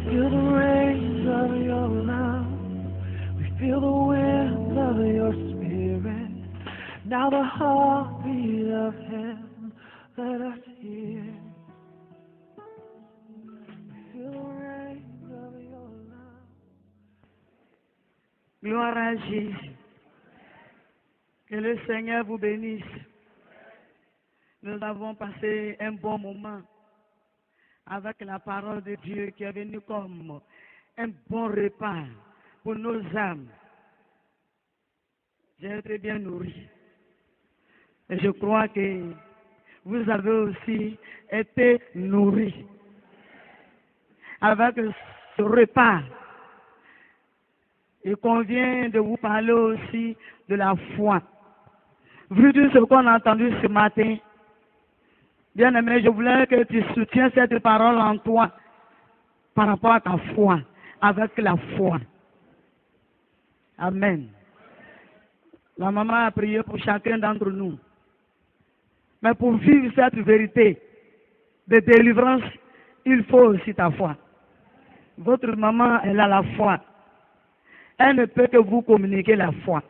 Feel the rains of your love. We feel the wind of your spirit. Now the heartbeat of heaven, let us hear. We feel the rains of your love. Gloire à Jésus. Que le Seigneur vous bénisse. Nous avons passé un bon moment avec la parole de Dieu qui est venue comme un bon repas pour nos âmes. J'ai été bien nourri. Et je crois que vous avez aussi été nourris avec ce repas. Il convient de vous parler aussi de la foi. Vu tout ce qu'on a entendu ce matin, bien-aimé, je voulais que tu soutiennes cette parole en toi par rapport à ta foi, avec la foi. Amen. La maman a prié pour chacun d'entre nous. Mais pour vivre cette vérité de délivrance, il faut aussi ta foi. Votre maman, elle a la foi. Elle ne peut que vous communiquer la foi.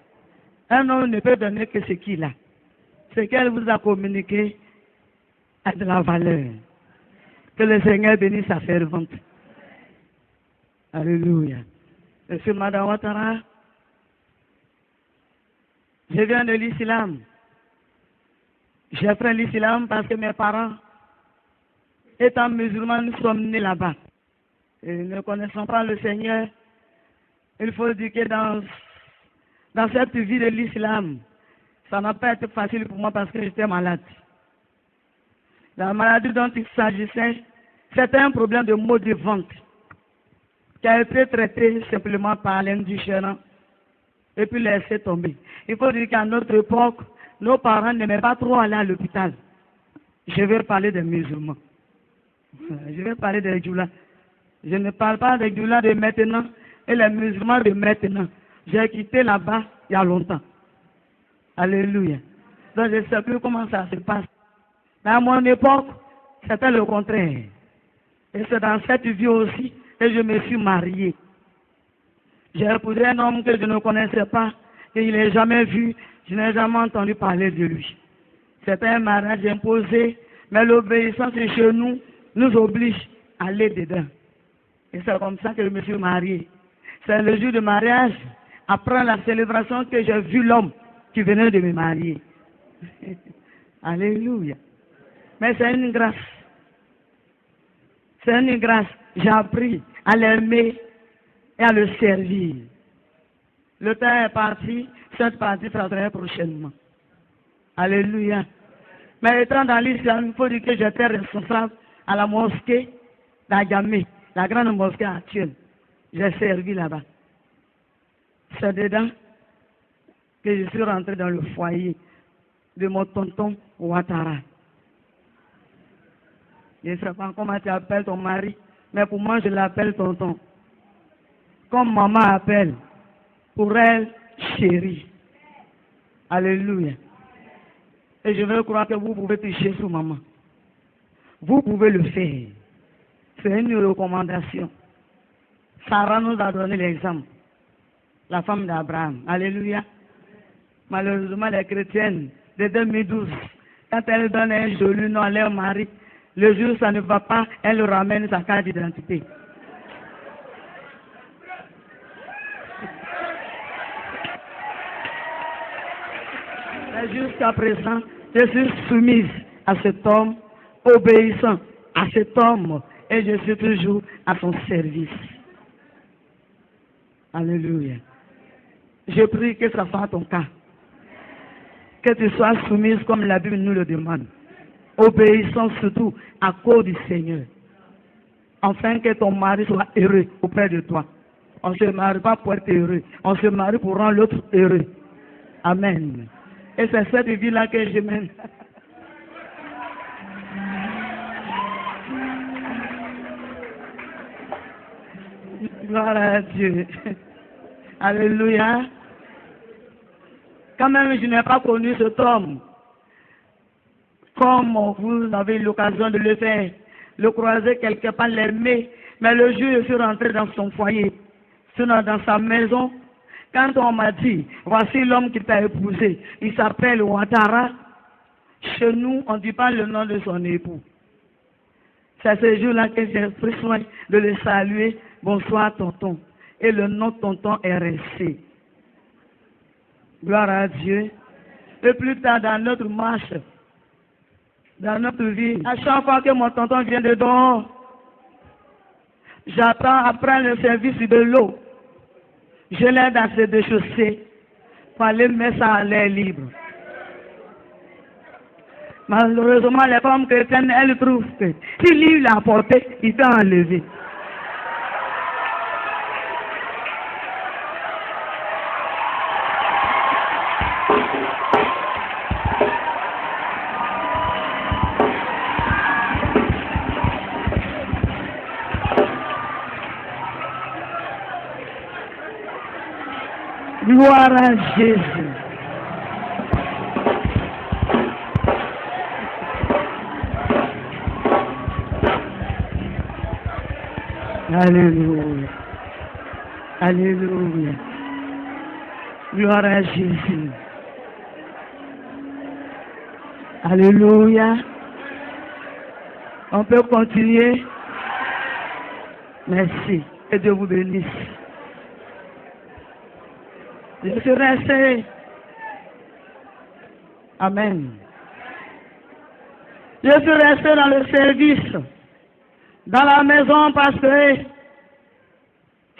Un homme ne peut donner que ce qu'il a. Ce qu'elle vous a communiqué a de la valeur. Que le Seigneur bénisse sa servante. Alléluia. Monsieur Madame Ouattara, je viens de l'islam. J'ai pris l'islam parce que mes parents, étant musulmans, nous sommes nés là-bas. Et ne connaissant pas le Seigneur, il faut dire que dans cette vie de l'islam, ça n'a pas été facile pour moi parce que j'étais malade. La maladie dont il s'agissait, c'était un problème de maux de ventre qui a été traité simplement par l'indigérant et puis laissé tomber. Il faut dire qu'à notre époque, nos parents n'aimaient pas trop aller à l'hôpital. Je vais parler des musulmans. Je vais parler des djoulas. Je ne parle pas des djoulas de maintenant et les musulmans de maintenant. J'ai quitté là-bas il y a longtemps. Alléluia. Donc je ne sais plus comment ça se passe. Mais à mon époque, c'était le contraire. Et c'est dans cette vie aussi que je me suis marié. J'ai épousé un homme que je ne connaissais pas, que je n'ai jamais vu, je n'ai jamais entendu parler de lui. C'était un mariage imposé, mais l'obéissance chez nous nous oblige à aller dedans. Et c'est comme ça que je me suis marié. C'est le jour de mariage, après la célébration, que j'ai vu l'homme qui venait de me marier. Alléluia. Mais c'est une grâce. C'est une grâce. J'ai appris à l'aimer et à le servir. Le temps est parti, cette partie sera très prochainement. Alléluia. Mais étant dans l'islam, il faut dire que j'étais responsable à la mosquée d'Agamé, la grande mosquée actuelle. J'ai servi là-bas. C'est dedans que je suis rentré dans le foyer de mon tonton Ouattara. Je ne sais pas comment tu appelles ton mari, mais pour moi je l'appelle tonton. Comme maman appelle, pour elle, chérie. Alléluia. Et je veux croire que vous pouvez toucher sur maman. Vous pouvez le faire. C'est une recommandation. Sarah nous a donné l'exemple. La femme d'Abraham. Alléluia. Malheureusement, les chrétiennes de 2012, quand elles donnent un joli nom à leur mari, le jour où ça ne va pas, elles ramènent sa carte d'identité. Jusqu'à présent, je suis soumise à cet homme, obéissant à cet homme, et je suis toujours à son service. Alléluia. Je prie que ça soit ton cas. Que tu sois soumise comme la Bible nous le demande. Obéissant surtout à cause du Seigneur. Afin que ton mari soit heureux auprès de toi. On ne se marie pas pour être heureux. On se marie pour rendre l'autre heureux. Amen. Et c'est cette vie-là que je mène. Gloire à Dieu. Alléluia. Quand même, je n'ai pas connu cet homme. Comme vous avez eu l'occasion de le faire, le croiser quelque part, l'aimer. Mais le jour où je suis rentré dans son foyer, sinon dans sa maison, quand on m'a dit, voici l'homme qui t'a épousé, il s'appelle Ouattara, chez nous, on ne dit pas le nom de son époux. C'est ce jour-là que j'ai pris soin de le saluer. Bonsoir, tonton. Et le nom tonton est resté. Gloire à Dieu. Et plus tard, dans notre marche, dans notre vie, à chaque fois que mon tonton vient de dehors, j'attends après le service de l'eau. Je l'aide à se déchausser pour aller mettre ça à l'air libre. Malheureusement, les femmes chrétiennes, elles trouvent que si lui l'a porté, il peut enlever. Gloire à Jésus. Alléluia. Alléluia. Gloire à Jésus. Alléluia. On peut continuer. Merci. Que Dieu vous bénisse. Je suis resté. Amen. Je suis resté dans le service, dans la maison, parce que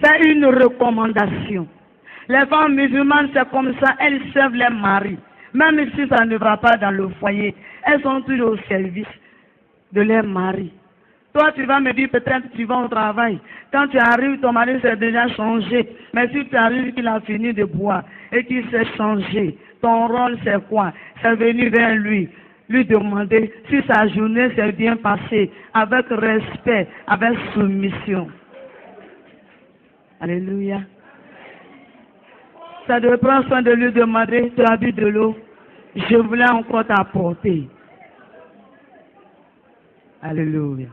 c'est une recommandation. Les femmes musulmanes, c'est comme ça, elles servent les maris. Même si ça ne va pas dans le foyer, elles sont toujours au service de leur mari. Toi, tu vas me dire, peut-être tu vas au travail. Quand tu arrives, ton mari s'est déjà changé. Mais si tu arrives qu'il a fini de boire et qu'il s'est changé, ton rôle c'est quoi? C'est venir vers lui demander si sa journée s'est bien passée, avec respect, avec soumission. Alléluia. Ça devait prendre soin de lui demander, tu as bu de l'eau? Je voulais encore t'apporter. Alléluia.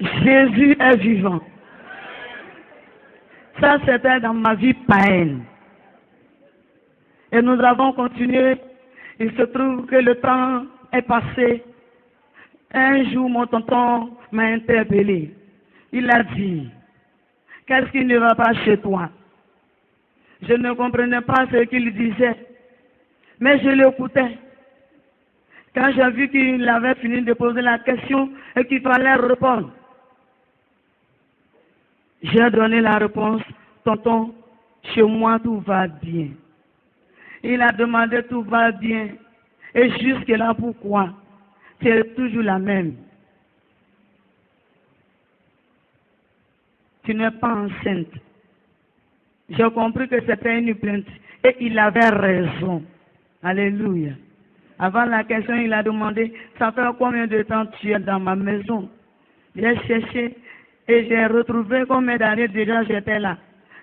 Jésus est vivant. Ça, c'était dans ma vie païenne. Et nous avons continué. Il se trouve que le temps est passé. Un jour, mon tonton m'a interpellé. Il a dit, qu'est-ce qui ne va pas chez toi? Je ne comprenais pas ce qu'il disait, mais je l'écoutais. Quand j'ai vu qu'il avait fini de poser la question et qu'il fallait répondre, j'ai donné la réponse, tonton, chez moi tout va bien. Il a demandé tout va bien. Et jusque-là, pourquoi? C'est toujours la même. Tu n'es pas enceinte. J'ai compris que c'était une plainte. Et il avait raison. Alléluia. Avant la question, il a demandé, ça fait combien de temps tu es dans ma maison? J'ai cherché et j'ai retrouvé combien d'années déjà j'étais là.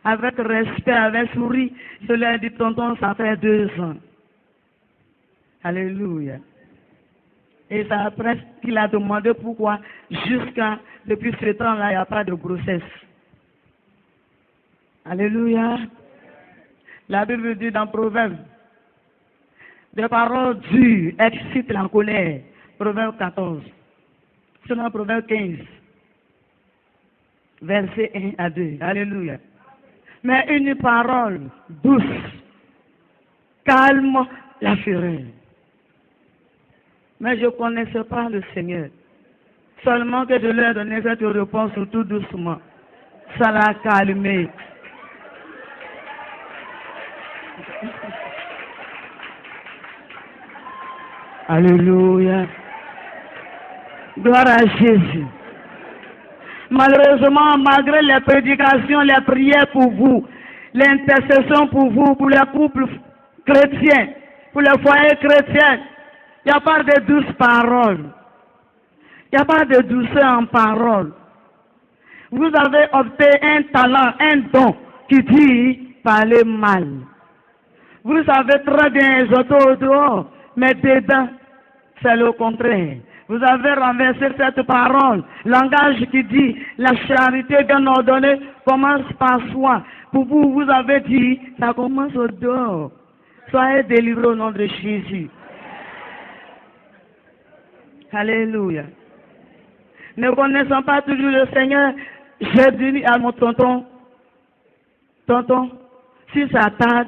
Avec respect, avec sourire, je lui ai dit, tonton, ça fait 2 ans. Alléluia. Et c'est après qu'il a demandé pourquoi, depuis ce temps-là, il n'y a pas de grossesse. Alléluia. La Bible dit dans Proverbes, des paroles dures excitent la colère. Proverbe 14. Sinon, Proverbe 15. Verset 1 à 2. Alléluia. Mais une parole douce calme la fureur. Mais je ne connaissais pas le Seigneur. Seulement que je leur donnais cette réponse tout doucement. Ça l'a calmé. Alléluia. Gloire à Jésus. Malheureusement, malgré les prédications, les prières pour vous, l'intercession pour vous, pour les couples chrétiens, pour les foyers chrétiens, il n'y a pas de douces paroles. Il n'y a pas de douceur en parole. Vous avez opté un talent, un don qui dit parler mal. Vous savez très bien exhorter au dehors, mais dedans, c'est le contraire. Vous avez renversé cette parole, langage qui dit la charité bien ordonnée commence par soi. Pour vous, vous avez dit ça commence au dehors. Soyez délivrés au nom de Jésus. Alléluia. Ne connaissant pas toujours le Seigneur, j'ai dit à mon tonton, si ça tarde,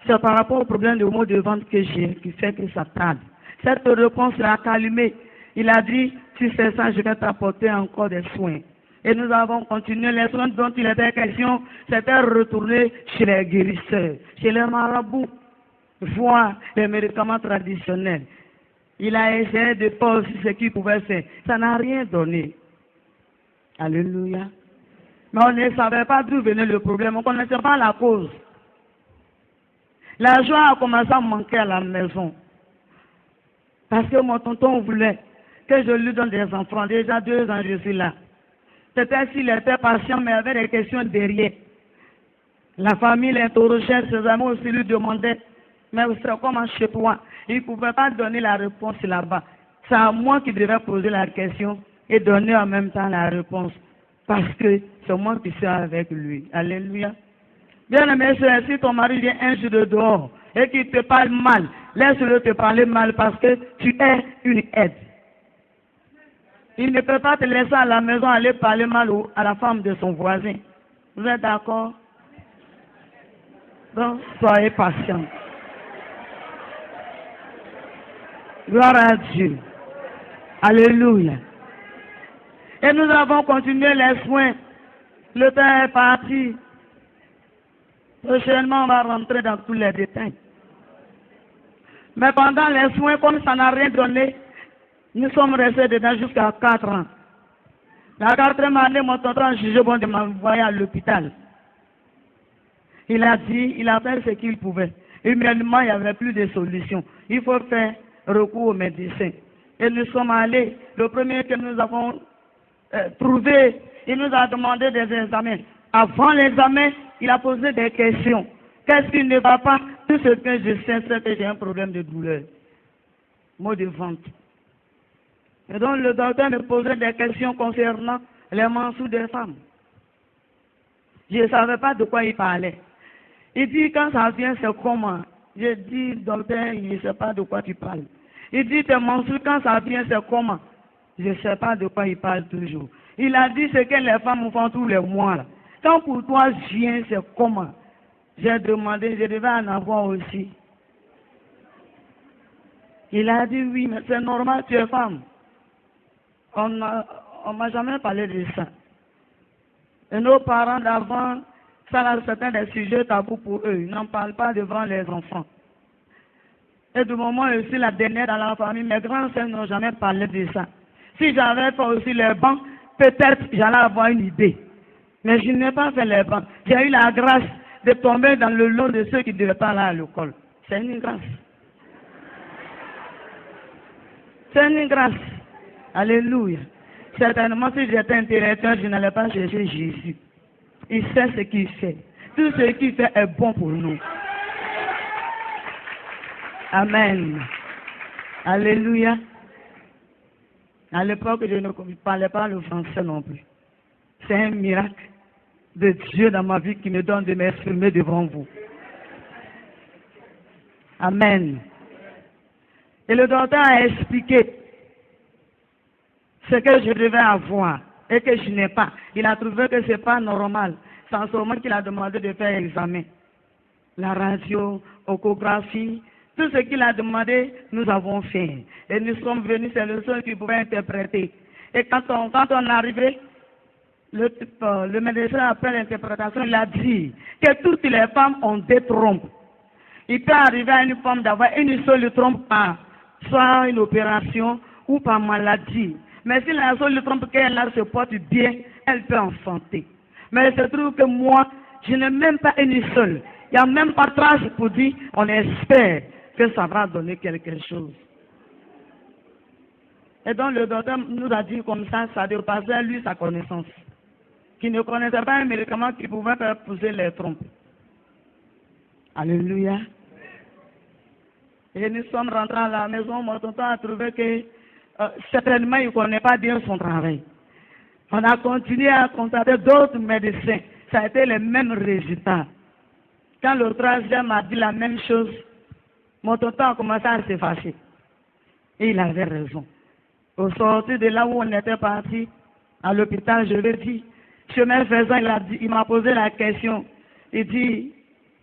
c'est par rapport au problème de maux de ventre que j'ai qui fait que ça tarde. Cette réponse l'a calmé. Il a dit, si c'est ça, je vais t'apporter encore des soins. Et nous avons continué. Les soins dont il était question, c'était retourner chez les guérisseurs, chez les marabouts, voir les médicaments traditionnels. Il a essayé de faire aussi ce qu'il pouvait faire. Ça n'a rien donné. Alléluia. Mais on ne savait pas d'où venait le problème. On ne connaissait pas la cause. La joie a commencé à manquer à la maison. Parce que mon tonton voulait que je lui donne des enfants. Déjà 2 ans, je suis là. Peut-être s'il était patient, mais il y avait des questions derrière. La famille l'interrogeait, ses amis aussi lui demandaient, mais c'est comment chez toi? Il ne pouvait pas donner la réponse là-bas. C'est à moi qui devais poser la question et donner en même temps la réponse. Parce que c'est moi qui suis avec lui. Alléluia. Bien aimé, si ton mari vient un jour de dehors et qu'il te parle mal, laisse-le te parler mal parce que tu es une aide. Il ne peut pas te laisser à la maison aller parler mal à la femme de son voisin. Vous êtes d'accord? Donc, soyez patient. Gloire à Dieu. Alléluia. Et nous avons continué les soins. Le temps est parti. Prochainement, on va rentrer dans tous les détails. Mais pendant les soins, comme ça n'a rien donné, nous sommes restés dedans jusqu'à 4 ans. La 4e année, mon tonton a jugé bon de m'envoyer à l'hôpital. Il a dit, il a fait ce qu'il pouvait. Humainement, il n'y avait plus de solution. Il faut faire recours aux médecins. Et nous sommes allés. Le premier que nous avons trouvé, il nous a demandé des examens. Avant l'examen, il a posé des questions. Qu'est-ce qui ne va pas? Tout ce que je sais, c'est que j'ai un problème de douleur. Maux de ventre. Et donc le docteur me posait des questions concernant les mensonges des femmes. Je ne savais pas de quoi il parlait. Il dit, quand ça vient, c'est comment? J'ai dit, docteur, il ne sait pas de quoi tu parles. Il dit, tes mensonges, quand ça vient, c'est comment? Je ne sais pas de quoi il parle toujours. Il a dit ce que les femmes font tous les mois. Là. Quand pour toi vient, c'est comment? J'ai demandé, je devais en avoir aussi. Il a dit, oui, mais c'est normal, tu es femme. On m'a jamais parlé de ça. Et nos parents d'avant, ça c'était des sujets tabous pour eux. Ils n'en parlent pas devant les enfants. Et du moment où je suis la dernière dans la famille, mes grands-sœurs n'ont jamais parlé de ça. Si j'avais fait aussi les bancs, peut-être j'allais avoir une idée. Mais je n'ai pas fait les bancs. J'ai eu la grâce de tomber dans le lot de ceux qui ne devaient pas aller à l'école. C'est une grâce. C'est une grâce. Alléluia. Certainement, si j'étais intellectuel, je n'allais pas chercher Jésus. Il sait ce qu'il fait. Tout ce qu'il fait est bon pour nous. Amen. Alléluia. À l'époque, je ne parlais pas le français non plus. C'est un miracle de Dieu dans ma vie qui me donne de m'exprimer devant vous. Amen. Et le docteur a expliqué ce que je devais avoir et que je n'ai pas. Il a trouvé que ce n'est pas normal. C'est en ce moment qu'il a demandé de faire l'examen. La radio, échographie, tout ce qu'il a demandé, nous avons fait. Et nous sommes venus, c'est le seul qui pouvait interpréter. Et quand on arrivait, le médecin, après l'interprétation, il a dit que toutes les femmes ont des trompes. Il peut arriver à une femme d'avoir une seule trompe par soit une opération ou par maladie. Mais si la seule trompe qu'elle a se porte bien, elle peut enfanter. Mais il se trouve que moi, je n'ai même pas une seule. Il n'y a même pas trace pour dire, on espère que ça va donner quelque chose. Et donc le docteur nous a dit comme ça dépassait lui sa connaissance. Qui ne connaissait pas un médicament qui pouvait faire pousser les trompes. Alléluia. Et nous sommes rentrés à la maison, mon tonton a trouvé que certainement il ne connaît pas bien son travail. On a continué à contacter d'autres médecins. Ça a été les mêmes résultats. Quand le troisième a dit la même chose, mon tonton a commencé à se fâcher. Et il avait raison. Au sortir de là où on était parti, à l'hôpital, je lui ai dit, chemin faisant, il m'a posé la question. Il dit,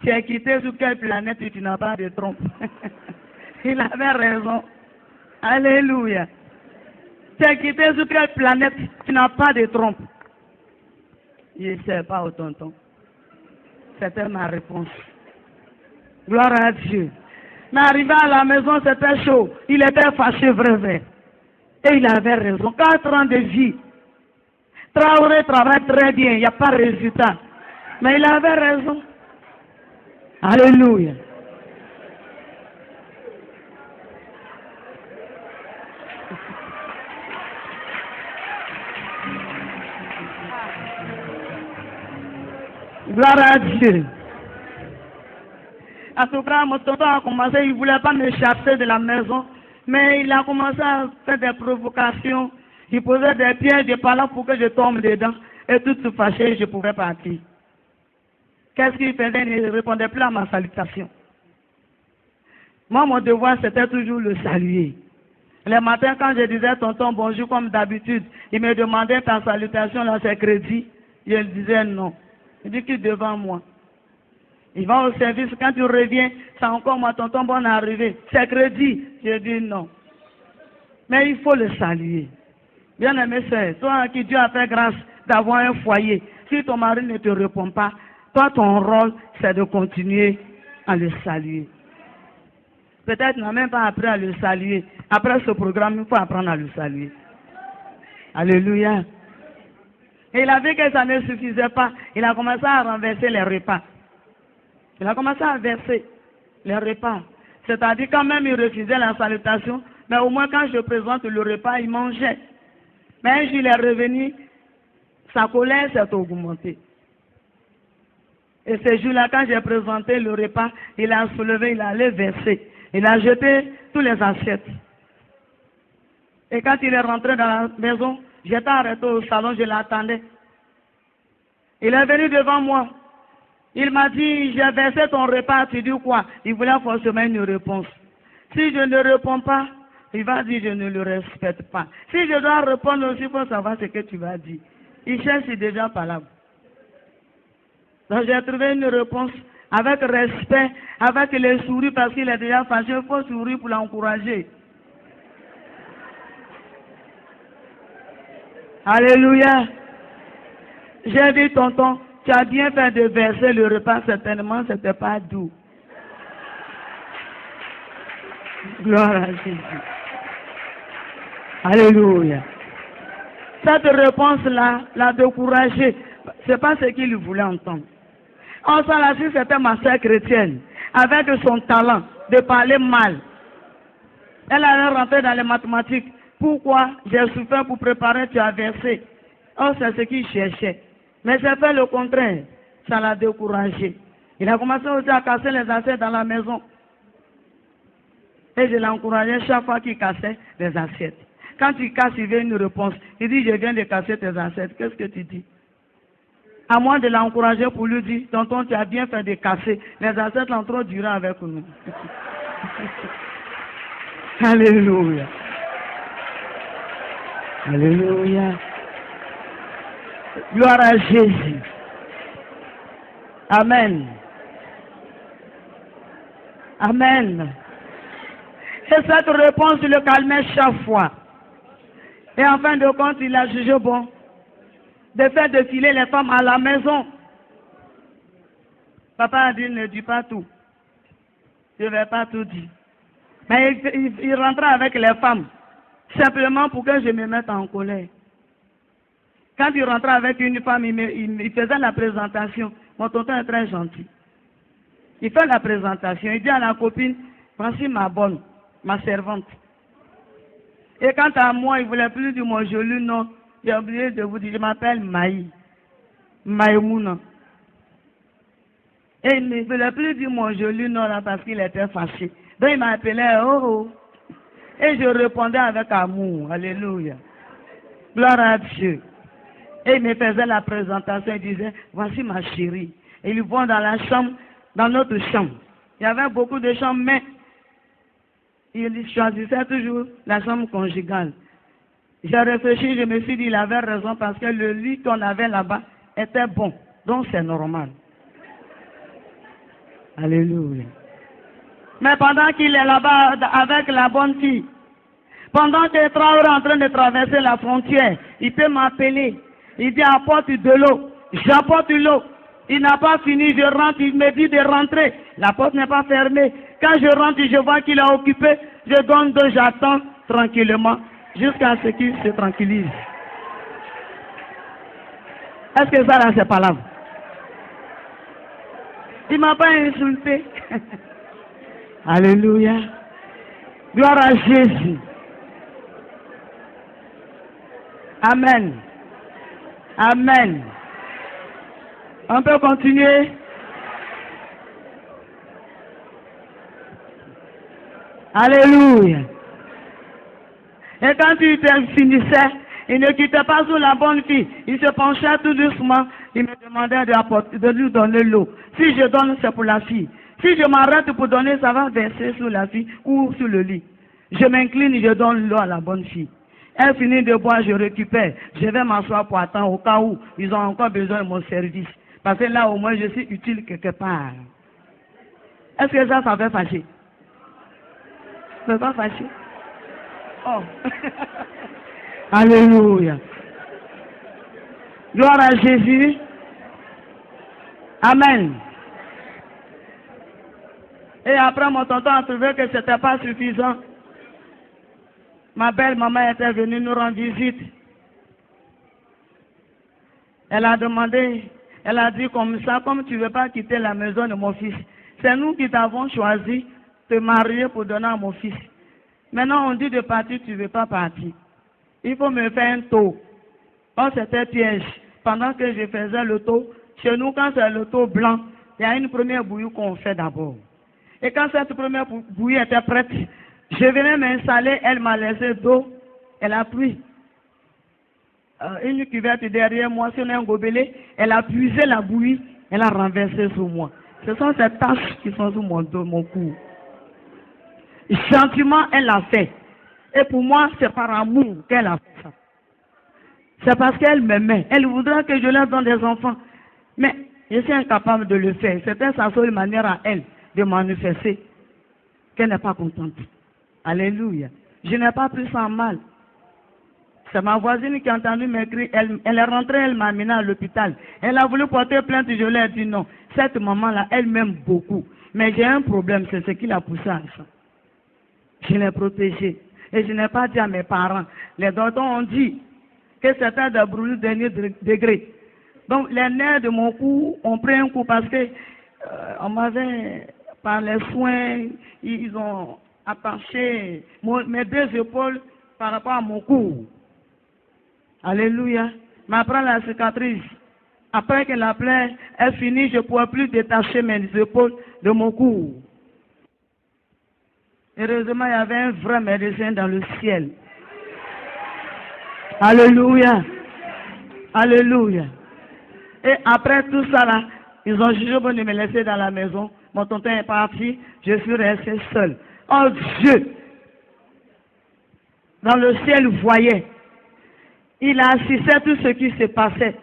tu es quitté sur quelle planète et tu n'as pas de trompe? Il avait raison. Alléluia. Tu es quitté sur quelle planète, tu n'as pas de trompe? Il ne sait pas au tonton. C'était ma réponse. Gloire à Dieu. Mais arrivé à la maison, c'était chaud. Il était fâché, vrai. Et il avait raison. 4 ans de vie. Traoré travaille très bien, il n'y a pas de résultat. Mais il avait raison. Alléluia. Gloire à Dieu. À tout cas, mon tonton a commencé, il ne voulait pas me chasser de la maison, mais il a commencé à faire des provocations. Il posait des pièges, des paroles pour que je tombe dedans. Et tout se fâchait, je pouvais partir. Qu'est-ce qu'il faisait? Il ne répondait plus à ma salutation. Moi, mon devoir, c'était toujours le saluer. Le matin, quand je disais tonton bonjour comme d'habitude, il me demandait ta salutation, là, c'est crédit. Je lui disais non. Il dit qu'il est devant moi. Il va au service, quand tu reviens, c'est encore moi, tonton, bonne arrivée. C'est crédit. Je dis non. Mais il faut le saluer. Bien-aimé sœur, toi à qui Dieu a fait grâce d'avoir un foyer, si ton mari ne te répond pas, toi ton rôle, c'est de continuer à le saluer. Peut-être tu n'as même pas appris à le saluer. Après ce programme, il faut apprendre à le saluer. Alléluia. Et il a vu que ça ne suffisait pas. Il a commencé à renverser les repas. Il a commencé à verser les repas. C'est-à-dire quand même il refusait la salutation, mais au moins quand je présente le repas, il mangeait. Mais un jour il est revenu, sa colère s'est augmentée. Et ce jour-là, quand j'ai présenté le repas, il a soulevé, il allait verser. Il a jeté tous les assiettes. Et quand il est rentré dans la maison, j'étais arrêté au salon, je l'attendais. Il est venu devant moi. Il m'a dit, j'ai versé ton repas, tu dis quoi? Il voulait forcément une réponse. Si je ne réponds pas, il va dire, je ne le respecte pas. Si je dois répondre aussi, il faut savoir ce que tu vas dire. Il cherche déjà par là. Donc j'ai trouvé une réponse avec respect, avec les sourires, parce qu'il est déjà fâché, il faut sourire pour l'encourager. Alléluia. J'ai dit, tonton, tu as bien fait de verser le repas, certainement, ce n'était pas doux. Gloire à Jésus. Alléluia. Cette réponse-là l'a découragé. Ce n'est pas ce qu'il voulait entendre. En ça, là, si c'était ma sœur chrétienne, avec son talent de parler mal, elle allait rentrer dans les mathématiques. Pourquoi j'ai souffert pour préparer, tu as versé? Oh, c'est ce qu'il cherchait. Mais j'ai fait le contraire. Ça l'a découragé. Il a commencé aussi à casser les assiettes dans la maison. Et je l'ai encouragé chaque fois qu'il cassait les assiettes. Quand il casse, il veut une réponse. Il dit, je viens de casser tes assiettes. Qu'est-ce que tu dis? À moi de l'encourager pour lui dire, tonton, tu as bien fait de casser. Les assiettes ont trop duré avec nous. Alléluia. Alléluia. Gloire à Jésus. Amen. Amen. Et cette réponse le calmait chaque fois. Et en fin de compte, il a jugé bon de faire défiler les femmes à la maison. Papa a dit, ne dis pas tout. Je ne vais pas tout dire. Mais il rentrait avec les femmes. simplement pour que je me mette en colère. Quand il rentrait avec une femme, il faisait la présentation. Mon tonton est très gentil. Il fait la présentation, il dit à la copine, voici ma bonne, ma servante. Et quant à moi, il ne voulait plus dire mon joli nom. J'ai oublié de vous dire, je m'appelle Maï. Maïmouna. Et il ne voulait plus dire mon joli nom là parce qu'il était fâché. Donc il m'appelait oh. Et je répondais avec amour. Alléluia. Gloire à Dieu. Et il me faisait la présentation, il disait, voici ma chérie. Et ils vont dans la chambre, dans notre chambre. Il y avait beaucoup de chambres, mais il choisissait toujours la chambre conjugale. J'ai réfléchi, je me suis dit, il avait raison parce que le lit qu'on avait là-bas était bon. Donc c'est normal. Alléluia. Mais pendant qu'il est là-bas avec la bonne fille, pendant que Traoré est en train de traverser la frontière, il peut m'appeler. Il dit apporte de l'eau. J'apporte l'eau. Il n'a pas fini, je rentre, il me dit de rentrer. La porte n'est pas fermée. Quand je rentre, je vois qu'il est occupé. Je donne deux, j'attends tranquillement jusqu'à ce qu'il se tranquillise. Est-ce que ça là c'est pas là? Il ne m'a pas insulté. Alléluia. Gloire à Jésus. Amen. Amen. On peut continuer? Alléluia. Et quand il finissait, il ne quittait pas sous la bonne fille. Il se penchait tout doucement. Il me demandait de lui donner l'eau. Si je donne, c'est pour la fille. Si je m'arrête pour donner, ça va verser sur la fille ou sur le lit. Je m'incline, je donne l'eau à la bonne fille. Elle finit de boire, je récupère. Je vais m'asseoir pour attendre au cas où ils ont encore besoin de mon service. Parce que là, au moins, je suis utile quelque part. Est-ce que ça fait fâcher? Ça ne fait pas fâcher? Oh. Alléluia. Gloire à Jésus. Amen. Et après, mon tonton a trouvé que ce n'était pas suffisant. Ma belle-maman était venue nous rendre visite. Elle a demandé, elle a dit comme ça, comme tu ne veux pas quitter la maison de mon fils, c'est nous qui t'avons choisi de te marier pour donner à mon fils. Maintenant, on dit de partir, tu ne veux pas partir. Il faut me faire un tour. Oh, c'était piège. Pendant que je faisais le tour, chez nous, quand c'est le tour blanc, il y a une première bouillie qu'on fait d'abord. Et quand cette première bouillie était prête, je venais m'installer, elle m'a laissé d'eau, elle a pris une cuvette derrière moi, sur un gobelet, elle a puisé la bouillie, elle a renversé sur moi. Ce sont ces taches qui sont sur mon dos, mon cou. Gentiment, elle l'a fait. Et pour moi, c'est par amour qu'elle a fait ça. C'est parce qu'elle m'aimait. Elle voudrait que je leur donne des enfants. Mais je suis incapable de le faire. C'était sa seule manière à elle de manifester qu'elle n'est pas contente. Alléluia. Je n'ai pas pris ça en mal. C'est ma voisine qui a entendu m'écrire. Elle est rentrée, elle m'a amené à l'hôpital. Elle a voulu porter plainte, je lui ai dit non. Cette maman-là, elle m'aime beaucoup. Mais j'ai un problème, c'est ce qui l'a poussée à ça. Je l'ai protégée. Et je n'ai pas dit à mes parents. Les docteurs ont dit que c'était des brûlures de dernier degré. Donc les nerfs de mon cou ont pris un coup parce que on m'avait, par les soins, ils ont attaché mes deux épaules par rapport à mon cou. Alléluia. Mais après la cicatrice, après que la plaie est finie, je ne pourrais plus détacher mes épaules de mon cou. Heureusement, il y avait un vrai médecin dans le ciel. Alléluia. Alléluia. Et après tout ça là, ils ont jugé bon de me laisser dans la maison. Mon tonton est parti, je suis resté seul. Oh Dieu, dans le ciel voyait. Il assistait à tout ce qui se passait.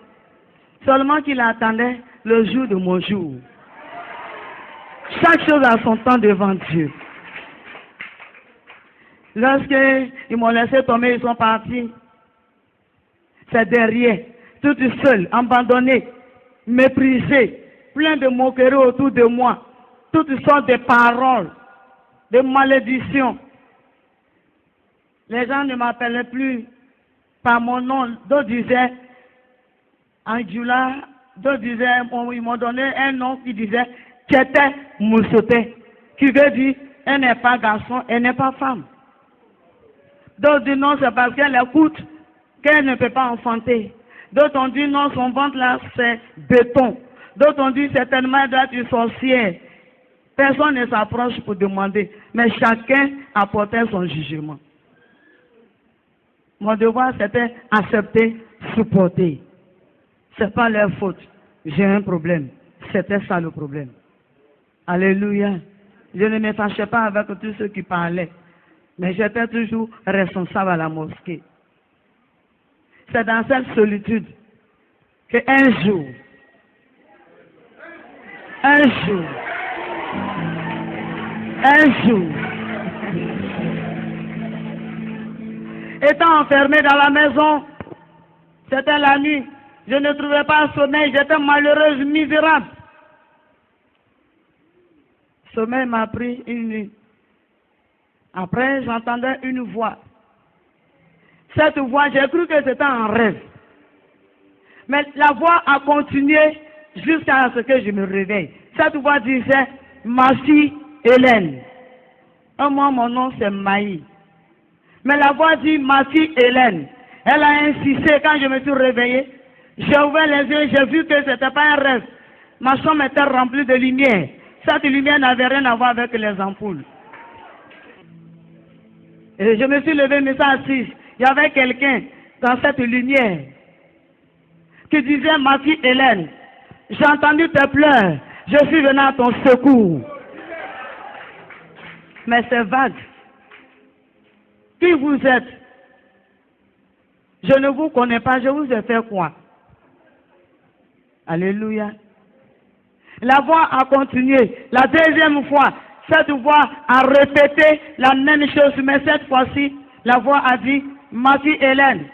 Seulement qu'il attendait le jour de mon jour. Chaque chose a son temps devant Dieu. Lorsqu'ils m'ont laissé tomber, ils sont partis. C'est derrière, tout seul, abandonné, méprisé, plein de moqueries autour de moi, toutes sortes de paroles, de malédictions. Les gens ne m'appelaient plus par mon nom. D'autres disaient Angela, d'autres disaient, ils m'ont donné un nom qui disait Tchete Moussote, qui veut dire elle n'est pas garçon, elle n'est pas femme. D'autres disent non, c'est parce qu'elle écoute qu'elle ne peut pas enfanter. D'autres ont dit non, son ventre là c'est béton. D'autres ont dit certainement elle doit être une sorcière. Personne ne s'approche pour demander, mais chacun apportait son jugement. Mon devoir c'était accepter, supporter. C'est pas leur faute. J'ai un problème. C'était ça le problème. Alléluia. Je ne me fâchais pas avec tous ceux qui parlaient, mais j'étais toujours responsable à la mosquée. C'est dans cette solitude qu'un jour, étant enfermé dans la maison, c'était la nuit, je ne trouvais pas sommeil, j'étais malheureuse, misérable. Sommeil m'a pris une nuit. Après, j'entendais une voix. Cette voix, j'ai cru que c'était un rêve. Mais la voix a continué jusqu'à ce que je me réveille. Cette voix disait, ma fille Hélène. Et moi, mon nom c'est Maï. Mais la voix dit, ma fille Hélène. Elle a insisté quand je me suis réveillée. J'ai ouvert les yeux, j'ai vu que ce n'était pas un rêve. Ma chambre était remplie de lumière. Cette lumière n'avait rien à voir avec les ampoules. Et je me suis levé, me suis assise. Il y avait quelqu'un dans cette lumière qui disait, ma fille Hélène, j'ai entendu tes pleurs, je suis venu à ton secours. Mais c'est vague. Qui vous êtes? Je ne vous connais pas, je vous ai fait quoi? Alléluia. La voix a continué. La deuxième fois, cette voix a répété la même chose, mais cette fois-ci, la voix a dit, ma fille Hélène,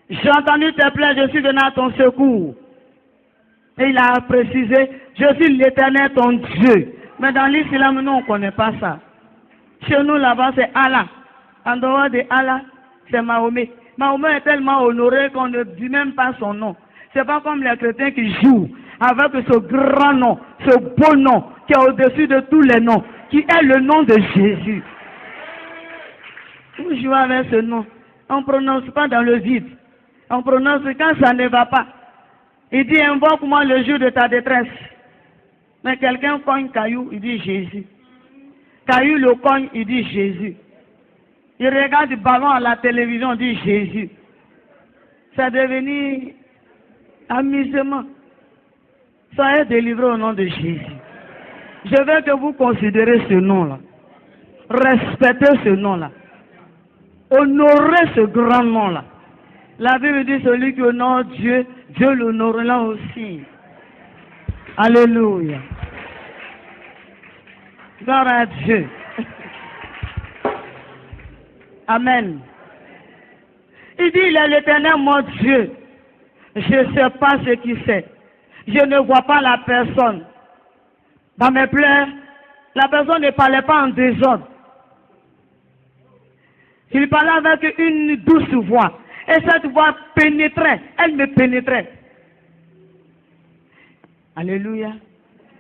j'ai entendu tes pleurs, je suis venu à ton secours. Et il a précisé, je suis l'Éternel ton Dieu. Mais dans l'islam, nous, on ne connaît pas ça. Chez nous, là-bas, c'est Allah. En dehors de Allah, c'est Mahomet. Mahomet est tellement honoré qu'on ne dit même pas son nom. C'est pas comme les chrétiens qui jouent avec ce grand nom, ce beau nom qui est au-dessus de tous les noms, qui est le nom de Jésus. Vous jouez avec ce nom. On ne prononce pas dans le vide. On prononce quand ça ne va pas. Il dit, invoque-moi le jour de ta détresse. Mais quelqu'un cogne caillou, il dit Jésus. Caillou le cogne, il dit Jésus. Il regarde du ballon à la télévision, il dit Jésus. Ça devenu amusement. Soyez délivrés au nom de Jésus. Je veux que vous considérez ce nom-là. Respectez ce nom-là. Honorez ce grand nom-là. La Bible dit celui qui honore Dieu, Dieu l'honorera aussi. Alléluia. Gloire à Dieu. Amen. Il dit, il est l'Éternel mon Dieu. Je ne sais pas ce qu'il fait. Je ne vois pas la personne. Dans mes pleurs, la personne ne parlait pas en désordre. Il parlait avec une douce voix. Et cette voix pénétrait. Elle me pénétrait. Alléluia.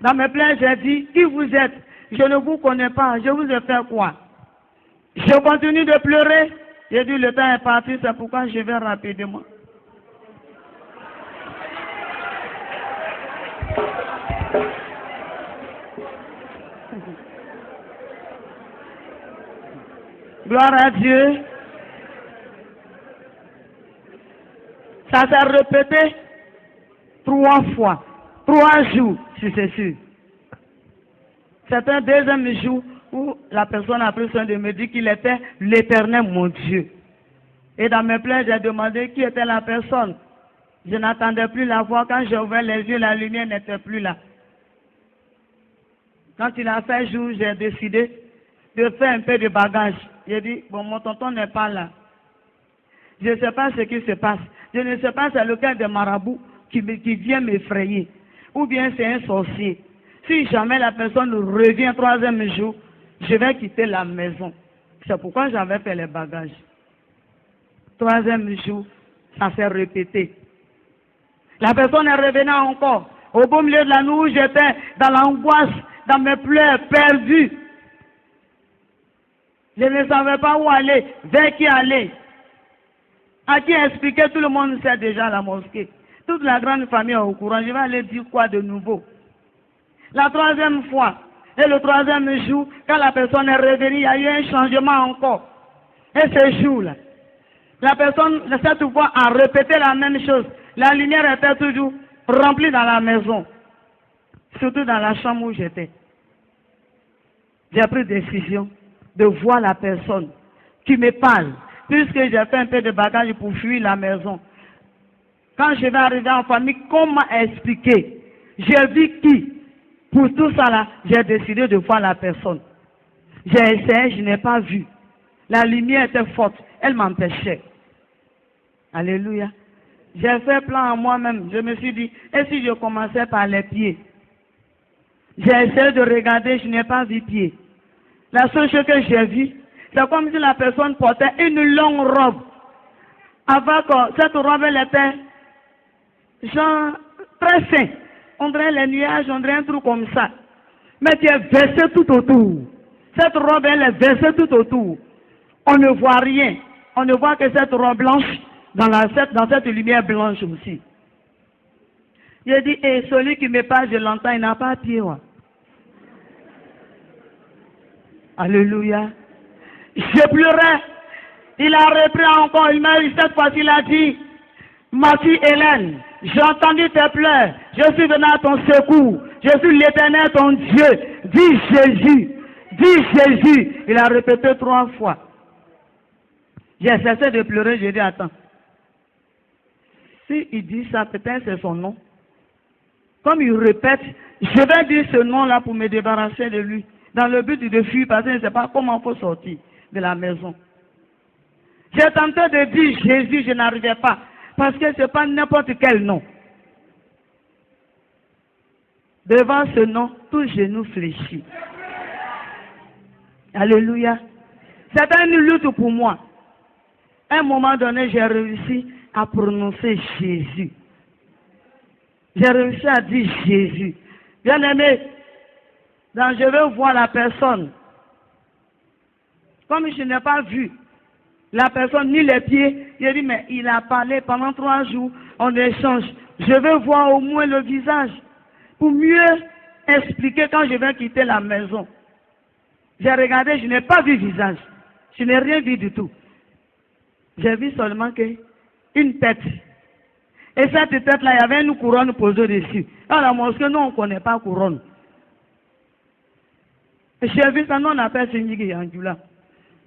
Dans mes pleurs, j'ai dit, qui vous êtes? Je ne vous connais pas. Je vous ai fait quoi? Je continue de pleurer. J'ai dit, le temps est parti, c'est pourquoi je vais rapidement. Gloire à Dieu. Ça s'est répété 3 fois, 3 jours, si c'est sûr. C'est un deuxième jour où la personne a pris soin de me dire qu'il était l'Éternel mon Dieu. Et dans mes pleurs, j'ai demandé qui était la personne. Je n'attendais plus la voix. Quand j'ai ouvert les yeux, la lumière n'était plus là. Quand il a fait jour, j'ai décidé de faire un peu de bagage. J'ai dit, bon, mon tonton n'est pas là. Je ne sais pas ce qui se passe. Je ne sais pas si c'est le cas de marabout qui vient m'effrayer. Ou bien c'est un sorcier. Si jamais la personne revient 3e jour, je vais quitter la maison. C'est pourquoi j'avais fait les bagages. 3e jour, ça s'est répété. La personne est revenue encore. Au beau milieu de la nuit où j'étais, dans l'angoisse, dans mes pleurs, perdu. Je ne savais pas où aller, vers qui aller. À qui expliquer, tout le monde sait déjà la mosquée. Toute la grande famille est au courant. Je vais aller dire quoi de nouveau? La 3e fois, et le 3e jour, quand la personne est revenue, il y a eu un changement encore. Et ce jour-là, la personne, cette fois, a répété la même chose. La lumière était toujours remplie dans la maison. Surtout dans la chambre où j'étais. J'ai pris décision de voir la personne qui me parle. Puisque j'ai fait un peu de bagage pour fuir la maison. Quand je vais arriver en famille, comment expliquer? J'ai vu qui? Pour tout ça là, j'ai décidé de voir la personne. J'ai essayé, je n'ai pas vu. La lumière était forte, elle m'empêchait. Alléluia. J'ai fait plan en moi-même. Je me suis dit, et si je commençais par les pieds? J'ai essayé de regarder, je n'ai pas vu pied. La seule chose que j'ai vue, c'est comme si la personne portait une longue robe. Avant que cette robe, elle était genre très fin. On dirait les nuages, on dirait un truc comme ça. Mais qui est versé tout autour. Cette robe, elle est versée tout autour. On ne voit rien. On ne voit que cette robe blanche dans cette lumière blanche aussi. J'ai dit, et celui qui me parle, je l'entends, il n'a pas pied. Ouais. Alléluia. Je pleurais. Il a repris encore. Il m'a dit, cette fois-ci, il a dit, ma fille Hélène, j'ai entendu tes pleurs. Je suis venu à ton secours. Je suis l'Éternel, ton Dieu. Dis Jésus. Dis Jésus. Il a répété 3 fois. J'ai cessé de pleurer. J'ai dit, attends. Si il dit ça, peut-être c'est son nom. Comme il répète, je vais dire ce nom-là pour me débarrasser de lui. Dans le but de fuir, parce que je ne sais pas comment il faut sortir de la maison. J'ai tenté de dire Jésus, je n'arrivais pas. Parce que ce n'est pas n'importe quel nom. Devant ce nom, tout genou fléchit. Alléluia. C'est une lutte pour moi. À un moment donné, j'ai réussi à prononcer Jésus. J'ai réussi à dire Jésus. Bien aimé, donc je veux voir la personne. Comme je n'ai pas vu la personne ni les pieds, j'ai dit, mais il a parlé pendant 3 jours, on échange. Je veux voir au moins le visage pour mieux expliquer quand je vais quitter la maison. J'ai regardé, je n'ai pas vu visage. Je n'ai rien vu du tout. J'ai vu seulement une tête. Et cette tête-là, il y avait une couronne posée dessus. À la mosquée, nous, on ne connaît pas couronne. J'ai vu ça, nous, on appelle Seigneur Yangula.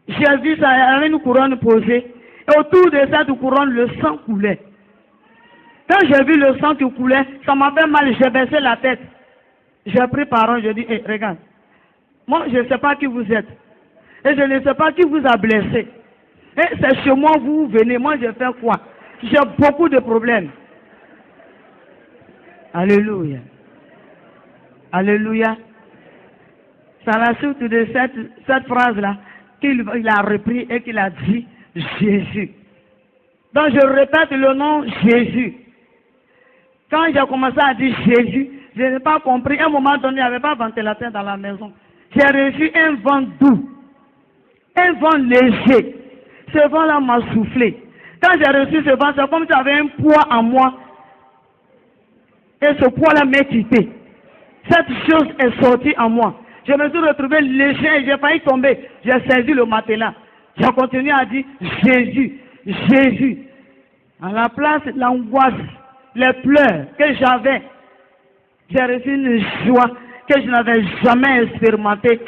J'ai vu ça, il y avait une couronne posée. Et autour de cette couronne, le sang coulait. Quand j'ai vu le sang qui coulait, ça m'a fait mal, j'ai baissé la tête. J'ai pris parole, je dis, hey, regarde. Moi, je ne sais pas qui vous êtes. Et je ne sais pas qui vous a blessé. Et c'est chez moi, vous venez, moi, je fais quoi? J'ai beaucoup de problèmes. Alléluia. Alléluia. C'est à la suite de cette phrase-là qu'il a repris et qu'il a dit Jésus. Donc je répète le nom Jésus. Quand j'ai commencé à dire Jésus, je n'ai pas compris. À un moment donné, il n'y avait pas de ventilateur dans la maison. J'ai reçu un vent doux, un vent léger. Ce vent-là m'a soufflé. Quand j'ai reçu ce vent, c'est comme si j'avais un poids en moi. Et ce poids-là m'a quitté. Cette chose est sortie en moi. Je me suis retrouvé léger et j'ai failli tomber. J'ai saisi le matelas. J'ai continué à dire Jésus, Jésus. À la place de l'angoisse, les pleurs que j'avais, j'ai reçu une joie que je n'avais jamais expérimentée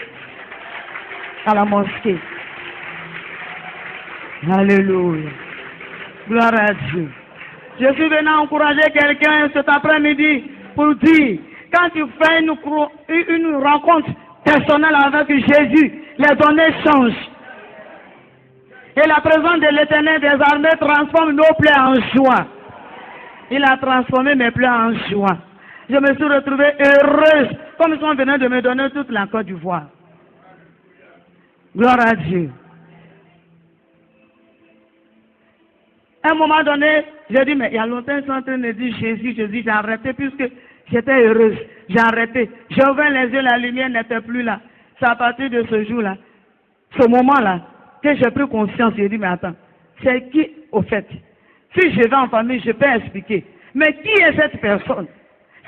à la mosquée. Alléluia. Gloire à Dieu. Je suis venu encourager quelqu'un cet après-midi pour dire, quand tu fais une rencontre personnelle avec Jésus, les données changent. Et la présence de l'Éternel des armées transforme nos plaies en joie. Il a transformé mes plaies en joie. Je me suis retrouvée heureuse, comme si on venait de me donner toute la Côte d'Ivoire. Gloire à Dieu. À un moment donné, j'ai dit, mais il y a longtemps, ils sont en train de dire Jésus, Jésus, j'ai arrêté puisque j'étais heureuse. J'ai arrêté. J'ai ouvert les yeux, la lumière n'était plus là. C'est à partir de ce jour-là, ce moment-là, que j'ai pris conscience. J'ai dit, mais attends, c'est qui au fait? Si je vais en famille, je peux expliquer. Mais qui est cette personne?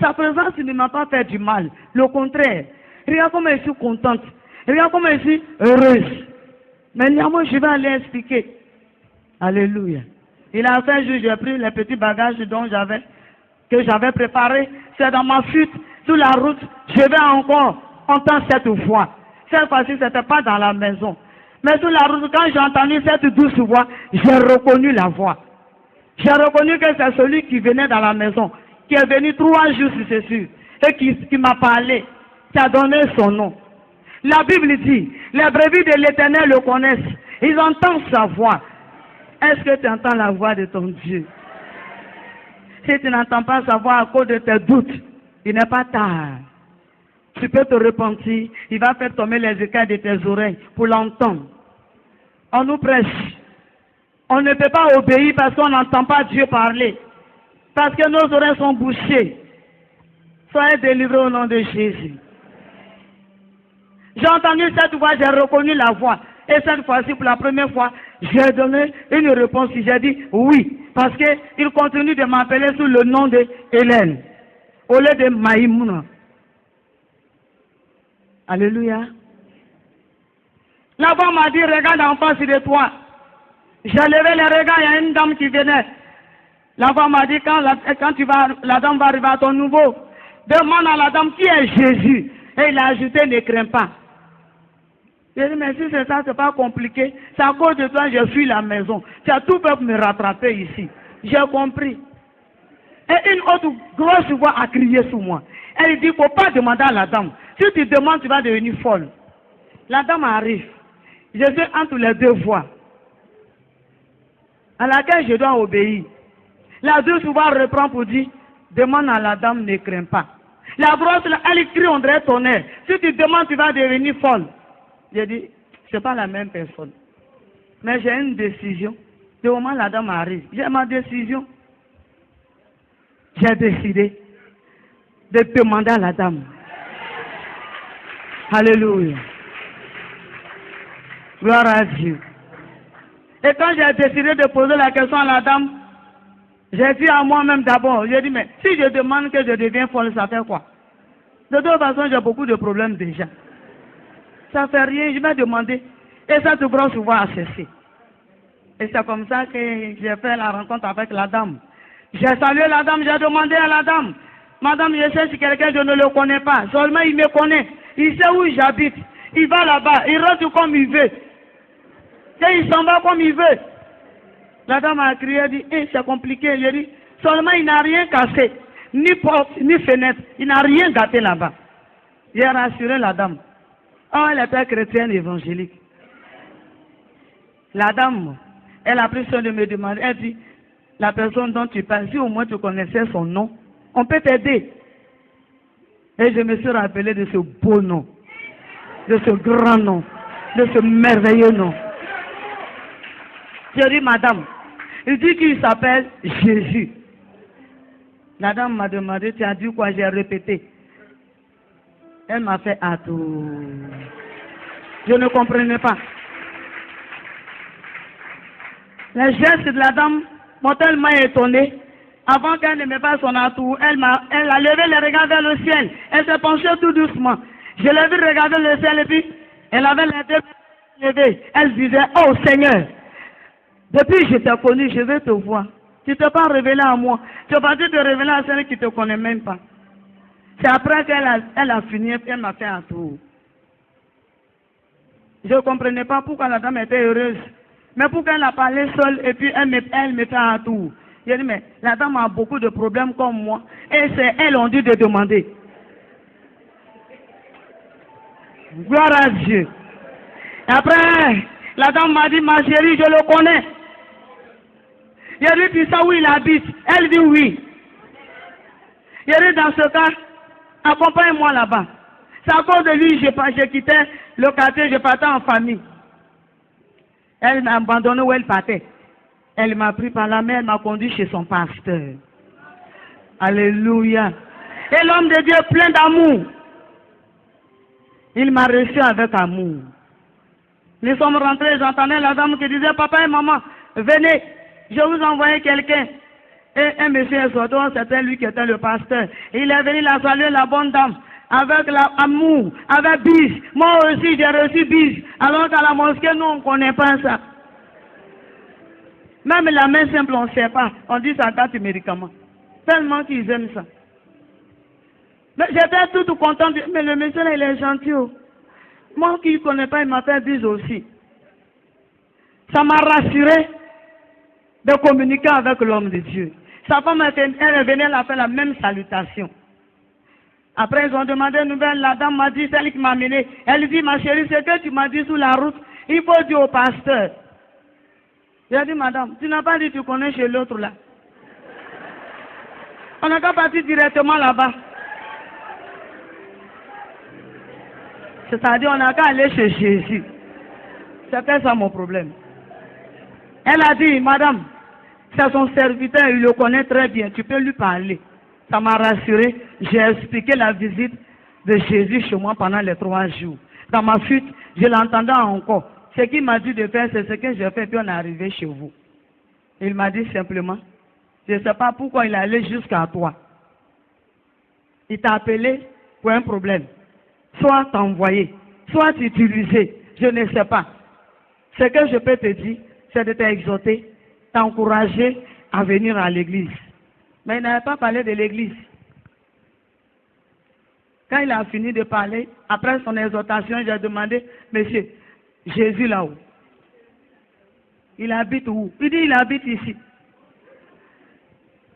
Sa présence ne m'a pas fait du mal. Le contraire. Regarde comment je suis contente. Regarde comment je suis heureuse. Maintenant, moi, je vais aller expliquer. Alléluia. Il a fait juste, j'ai pris les petits bagages que j'avais préparés. C'est dans ma fuite, sur la route. Je vais encore entendre cette voix. Cette fois-ci, ce n'était pas dans la maison. Mais sur la route, quand j'ai entendu cette douce voix, j'ai reconnu la voix. J'ai reconnu que c'est celui qui venait dans la maison, qui est venu 3 jours, si c'est sûr, et qui m'a parlé, qui a donné son nom. La Bible dit, les brebis de l'Éternel le connaissent. Ils entendent sa voix. Est-ce que tu entends la voix de ton Dieu? Si tu n'entends pas sa voix à cause de tes doutes, il n'est pas tard. Tu peux te repentir. Il va faire tomber les écailles de tes oreilles pour l'entendre. On nous prêche. On ne peut pas obéir parce qu'on n'entend pas Dieu parler. Parce que nos oreilles sont bouchées. Soyez délivrés au nom de Jésus. J'ai entendu cette voix, j'ai reconnu la voix. Et cette fois-ci, pour la première fois, j'ai donné une réponse. J'ai dit oui. Parce qu'il continue de m'appeler sous le nom de Hélène. Au lieu de Maïmouna. Alléluia. La voix m'a dit, regarde en face de toi. J'ai levé les regards, il y a une dame qui venait. La voix m'a dit, quand la dame va arriver à ton nouveau, demande à la dame qui est Jésus. Et il a ajouté, ne crains pas. J'ai dit, mais si c'est ça, c'est pas compliqué. C'est à cause de toi, je fuis la maison. Tu as tout peuple me rattraper ici. J'ai compris. Et une autre grosse voix a crié sur moi. Elle dit, il ne faut pas demander à la dame. Si tu demandes, tu vas devenir folle. La dame arrive. Je suis entre les deux voix à laquelle je dois obéir. La douce voix reprend pour dire, demande à la dame, ne crains pas. La grosse, elle crie, on dirait tonnerre. Si tu demandes, tu vas devenir folle. J'ai dit, ce n'est pas la même personne. Mais j'ai une décision. Du moment où la dame arrive, j'ai ma décision. J'ai décidé de demander à la dame. Alléluia. Gloire à Dieu. Et quand j'ai décidé de poser la question à la dame, j'ai dit à moi-même d'abord, j'ai dit, mais si je demande que je deviens folle, ça fait quoi? De toute façon, j'ai beaucoup de problèmes déjà. Ça fait rien, je vais demander. Et cette grosse voix a cessé. Et c'est comme ça que j'ai fait la rencontre avec la dame. J'ai salué la dame, j'ai demandé à la dame, madame, je cherche quelqu'un, je ne le connais pas. Seulement il me connaît. Il sait où j'habite. Il va là-bas, il rentre comme il veut. Et il s'en va comme il veut. La dame a crié, elle dit, c'est compliqué. J'ai dit, seulement il n'a rien cassé. Ni porte, ni fenêtre. Il n'a rien gâté là-bas. J'ai rassuré la dame. Oh, elle était chrétienne évangélique. La dame, elle a pris soin de me demander. Elle dit, la personne dont tu parles, si au moins tu connaissais son nom, on peut t'aider. Et je me suis rappelé de ce beau nom, de ce grand nom, de ce merveilleux nom. J'ai dit, madame, il dit qu'il s'appelle Jésus. La dame m'a demandé, tu as dit quoi? J'ai répété. Elle m'a fait à tout. Je ne comprenais pas. Les gestes de la dame m'ont tellement étonné. Avant qu'elle ne me fasse son atout, elle a levé les regards vers le ciel. Elle s'est penchée tout doucement. Je l'ai vu regarder le ciel et puis elle avait les deux levées. Elle disait, oh Seigneur, depuis que je t'ai connu, je vais te voir. Tu ne t'es pas révélé à moi. Tu es parti te révéler à celle qui ne te connaît même pas. C'est après qu'elle a fini et elle m'a fait un tour. Je ne comprenais pas pourquoi la dame était heureuse. Mais pourquoi elle a parlé seule et puis elle me fait un tour. J'ai dit, mais la dame a beaucoup de problèmes comme moi. Et c'est elle on dit de demander. Gloire à Dieu. Et après, la dame m'a dit, ma chérie, je le connais. J'ai dit, tu sais où il habite? Elle dit oui. J'ai dit, dans ce cas, accompagne-moi là-bas. C'est à cause de lui, je quittais le quartier, je partais en famille. Elle m'a abandonné où elle partait. Elle m'a pris par la main, elle m'a conduit chez son pasteur. Alléluia. Et l'homme de Dieu plein d'amour. Il m'a reçu avec amour. Nous sommes rentrés, j'entendais la dame qui disait, papa et maman, venez, je vous envoie quelqu'un. Et un monsieur est sorti, c'était lui qui était le pasteur. Il est venu la saluer, la bonne dame, avec l'amour, avec bis. Moi aussi, j'ai reçu bis. Alors qu'à la mosquée, nous, on ne connaît pas ça. Même la main simple, on ne sait pas. On dit ça date du médicament. Tellement qu'ils aiment ça. Mais j'étais tout content. Mais le monsieur là, il est gentil. Oh. Moi qui ne connais pas, il m'a fait bis aussi. Ça m'a rassuré de communiquer avec l'homme de Dieu. Sa femme, elle est venue, elle a fait la même salutation. Après, ils ont demandé une nouvelle. La dame m'a dit, celle qui m'a amené. Elle dit, ma chérie, ce que tu m'as dit sur la route, il faut dire au pasteur. J'ai dit, madame, tu n'as pas dit que tu connais chez l'autre là. On n'a qu'à partir directement là-bas. C'est-à-dire, on n'a qu'à aller chez Jésus. C'était ça mon problème. Elle a dit, madame, c'est son serviteur, il le connaît très bien, tu peux lui parler. Ça m'a rassuré. J'ai expliqué la visite de Jésus chez moi pendant les 3 jours. Dans ma fuite, je l'entendais encore. Ce qu'il m'a dit de faire, c'est ce que j'ai fait, puis on est arrivé chez vous. Il m'a dit simplement, je ne sais pas pourquoi il est allé jusqu'à toi. Il t'a appelé pour un problème. Soit t'envoyer, soit t'utiliser, je ne sais pas. Ce que je peux te dire, c'est de t'exhorter, t'encourager à venir à l'église. Mais il n'avait pas parlé de l'église. Quand il a fini de parler, après son exhortation, j'ai demandé, monsieur, Jésus là-haut, il habite où? Il dit, il habite ici.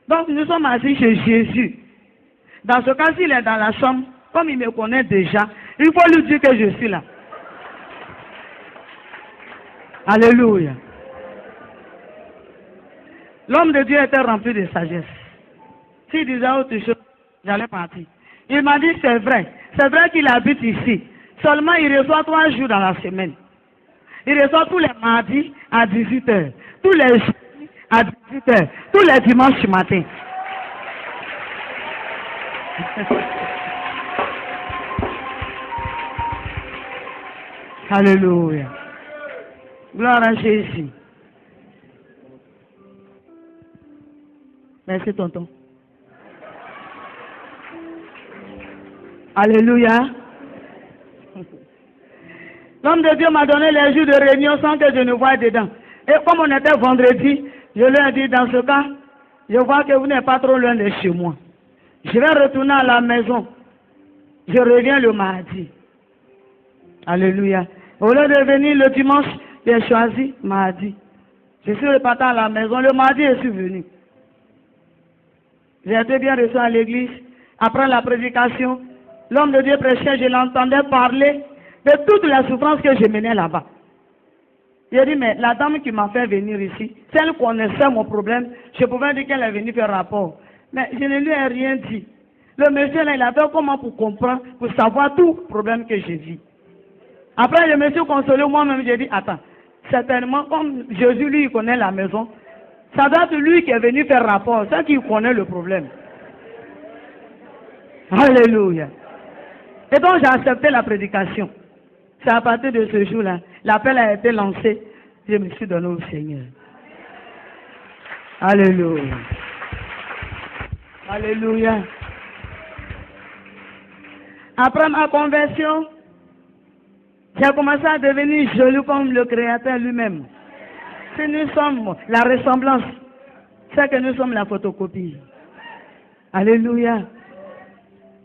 Donc nous sommes assis chez Jésus. Dans ce cas, s'il est dans la chambre, comme il me connaît déjà, il faut lui dire que je suis là. Alléluia. L'homme de Dieu était rempli de sagesse. S'il disait autre chose, j'allais partir. Il m'a dit, c'est vrai qu'il habite ici. Seulement, il reçoit 3 jours dans la semaine. Il reçoit tous les mardis à 18h, tous les jeudis à 18h, tous les dimanches matin. Alléluia. Gloire à Jésus. Merci, tonton. Alléluia. L'homme de Dieu m'a donné les jours de réunion sans que je ne voie dedans. Et comme on était vendredi, je lui ai dit, dans ce cas, je vois que vous n'êtes pas trop loin de chez moi. Je vais retourner à la maison. Je reviens le mardi. Alléluia. Au lieu de venir le dimanche, j'ai choisi mardi. Je suis reparti à la maison. Le mardi, je suis venu. J'ai été bien reçu à l'église. Après la prédication, l'homme de Dieu prêchait, je l'entendais parler de toutes les souffrances que je menais là-bas. J'ai dit, mais la dame qui m'a fait venir ici, si elle connaissait mon problème, je pouvais dire qu'elle est venue faire rapport. Mais je ne lui ai rien dit. Le monsieur là, il a fait comment pour comprendre, pour savoir tout problème que j'ai vu. Après, je me suis consolé moi-même, j'ai dit, attends, certainement, comme Jésus, lui, il connaît la maison, ça doit être lui qui est venu faire rapport, c'est qui connaît le problème. Alléluia. Et donc, j'ai accepté la prédication. C'est à partir de ce jour-là, l'appel a été lancé, je me suis donné au Seigneur. Alléluia. Alléluia. Après ma conversion, j'ai commencé à devenir joli comme le Créateur lui-même. Si nous sommes la ressemblance, c'est que nous sommes la photocopie. Alléluia.